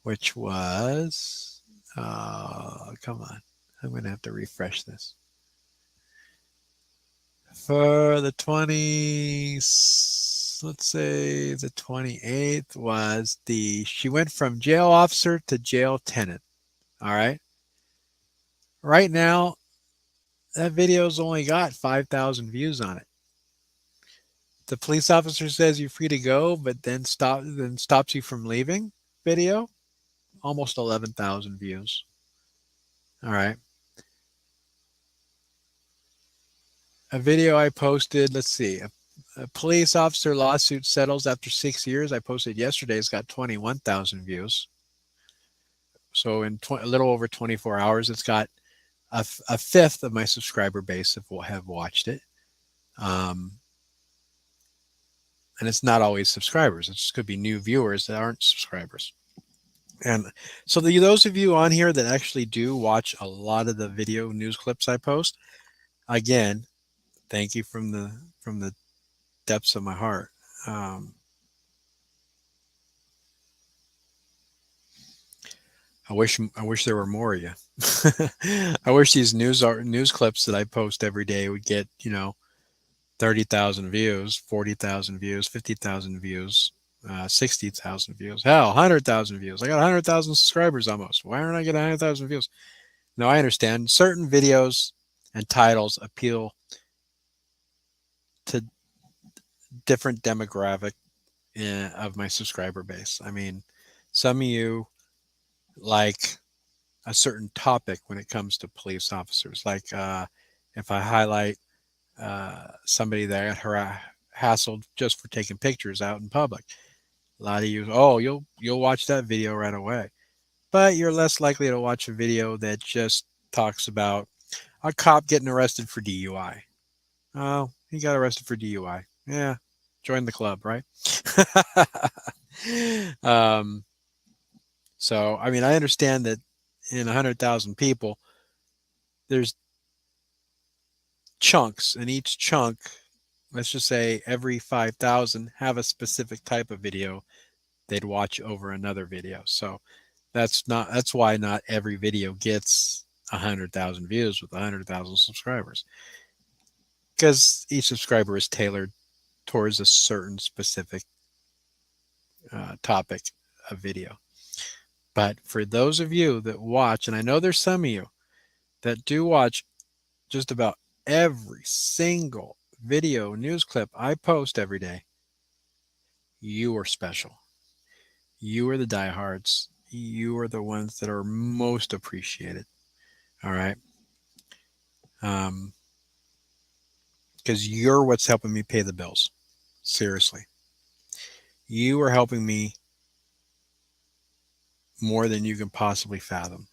which was, come on, I'm going to have to refresh this. For the 28th was she went from jail officer to jail tenant. All right. Right now, that video's only got 5,000 views on it. The police officer says you're free to go, but then stops you from leaving video, almost 11,000 views. All right. A video I posted, let's see. A police officer lawsuit settles after 6 years. I posted yesterday. It's got 21,000 views. So in a little over 24 hours, it's got a fifth of my subscriber base have watched it. And it's not always subscribers. It just could be new viewers that aren't subscribers. And so those of you on here that actually do watch a lot of the video news clips I post, again, thank you from the depths of my heart. I wish there were more of you. I wish these news clips that I post every day would get 30,000 views, 40,000 views, 50,000 views, 60,000 views, hell, 100,000 views. I got 100,000 subscribers almost. Why aren't I getting 100,000 views? No, I understand. Certain videos and titles appeal to different demographic of my subscriber base. I mean, some of you like a certain topic when it comes to police officers. Like if I highlight somebody that got hassled just for taking pictures out in public, a lot of you, you'll watch that video right away. But you're less likely to watch a video that just talks about a cop getting arrested for DUI. Oh, he got arrested for DUI. Yeah, join the club, right? So, I mean, I understand that in 100,000 people, there's chunks, and each chunk, let's just say every 5,000 have a specific type of video they'd watch over another video. So that's why not every video gets 100,000 views with 100,000 subscribers, because each subscriber is tailored towards a certain specific topic of video. But for those of you that watch, and I know there's some of you that do watch just about every single video news clip I post every day, you are special. You are the diehards. You are the ones that are most appreciated. All right. Because you're what's helping me pay the bills. Seriously. You are helping me more than you can possibly fathom.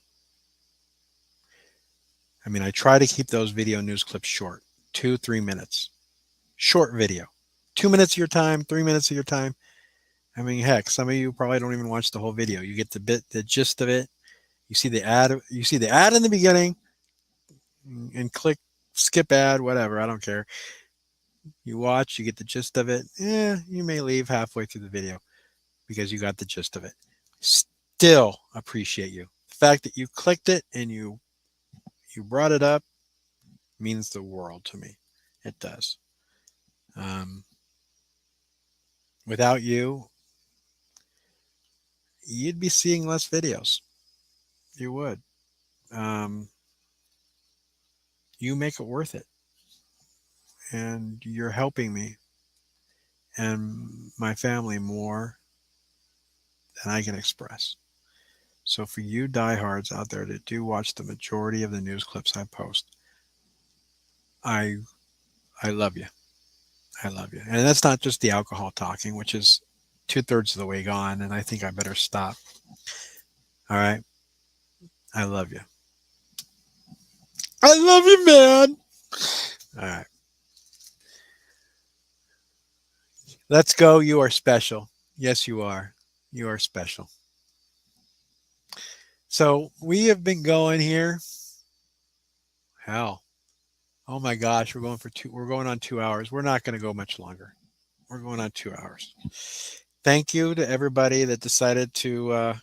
I mean, I try to keep those video news clips short, 2-3 minutes. Short video. 2 minutes of your time, 3 minutes of your time. I mean, heck, some of you probably don't even watch the whole video. You get the gist of it. You see the ad in the beginning and click skip ad, whatever, I don't care. You watch, you get the gist of it. You may leave halfway through the video because you got the gist of it. Still appreciate you. The fact that you clicked it and you brought it up means the world to me. It does. Without you, you'd be seeing less videos. You would. You make it worth it. And you're helping me and my family more than I can express. So for you diehards out there that do watch the majority of the news clips I post, I love you. I love you. And that's not just the alcohol talking, which is 2/3 of the way gone, and I think I better stop. All right. I love you. I love you, man. All right. Let's go. You are special. Yes, you are. You are special. So we have been going here. Hell. Oh my gosh, we're going on 2 hours. We're not going to go much longer. We're going on 2 hours. Thank you to everybody that decided to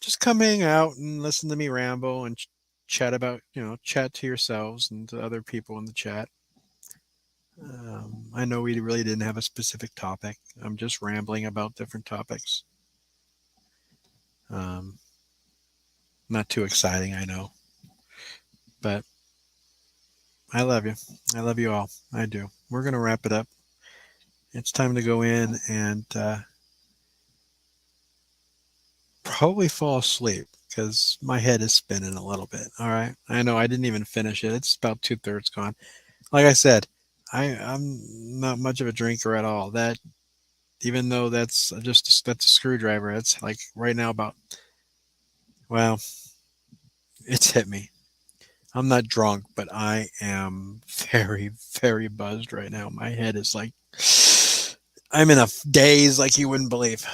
just come hang out and listen to me ramble and chat about, chat to yourselves and to other people in the chat. I know we really didn't have a specific topic. I'm just rambling about different topics. Not too exciting, I know. But I love you. I love you all. I do. We're going to wrap it up. It's time to go in and probably fall asleep. because my head is spinning a little bit. All right. I know I didn't even finish it. It's about 2/3 gone. Like I said, I'm not much of a drinker at all. That even though that's a screwdriver, it's like right now about, well, it's hit me. I'm not drunk, but I am very, very buzzed right now. My head is like, I'm in a daze like you wouldn't believe.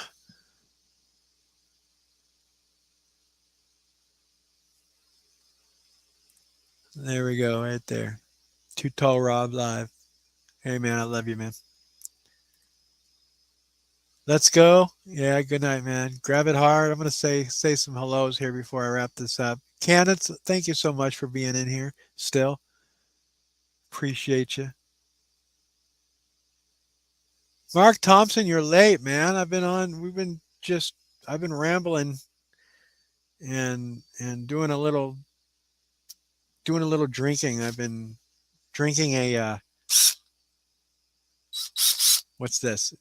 There we go, right there. Too Tall Rob live. Hey, man, I love you, man. Let's go. Yeah, good night, man. Grab it hard. I'm going to say some hellos here before I wrap this up. Candace, thank you so much for being in here still. Appreciate you. Mark Thompson, you're late, man. I've been rambling and doing a little drinking. I've been drinking a what's this?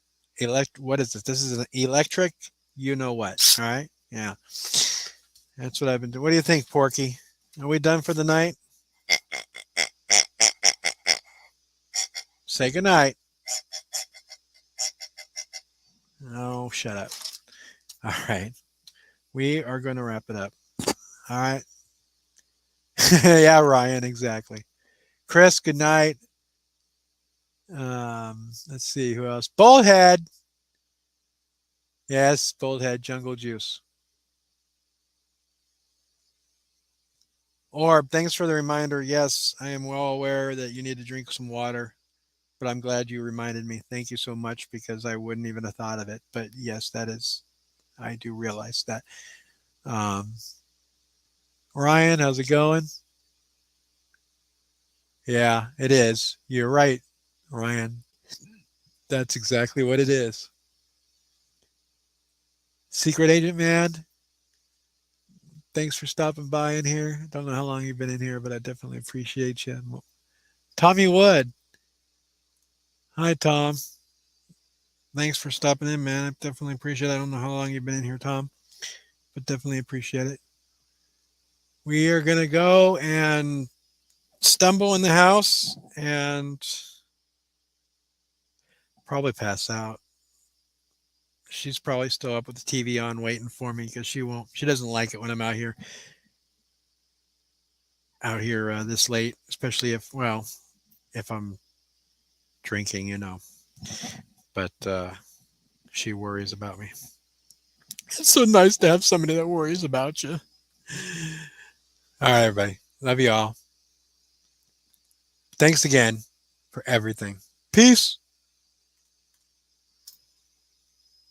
What is this? This is an electric, you know what, all right? Yeah. That's what I've been doing. What do you think, Porky? Are we done for the night? Say goodnight. Oh, shut up. All right. We are going to wrap it up. All right. Yeah, Ryan, exactly. Chris, good night. Let's see who else. Boldhead. Yes, Boldhead, Jungle Juice. Orb, thanks for the reminder. Yes, I am well aware that you need to drink some water, but I'm glad you reminded me. Thank you so much, because I wouldn't even have thought of it. But yes, I do realize that. Ryan, how's it going? Yeah, it is. You're right, Ryan. That's exactly what it is. Secret Agent Man, thanks for stopping by in here. Don't know how long you've been in here, but I definitely appreciate you. Tommy Wood. Hi, Tom. Thanks for stopping in, man. I definitely appreciate it. I don't know how long you've been in here, Tom, but definitely appreciate it. We are going to go and stumble in the house and probably pass out. She's probably still up with the TV on waiting for me, because she doesn't like it when I'm out here this late, especially if I'm drinking, but she worries about me. It's so nice to have somebody that worries about you. All right, everybody. Love you all. Thanks again for everything. Peace.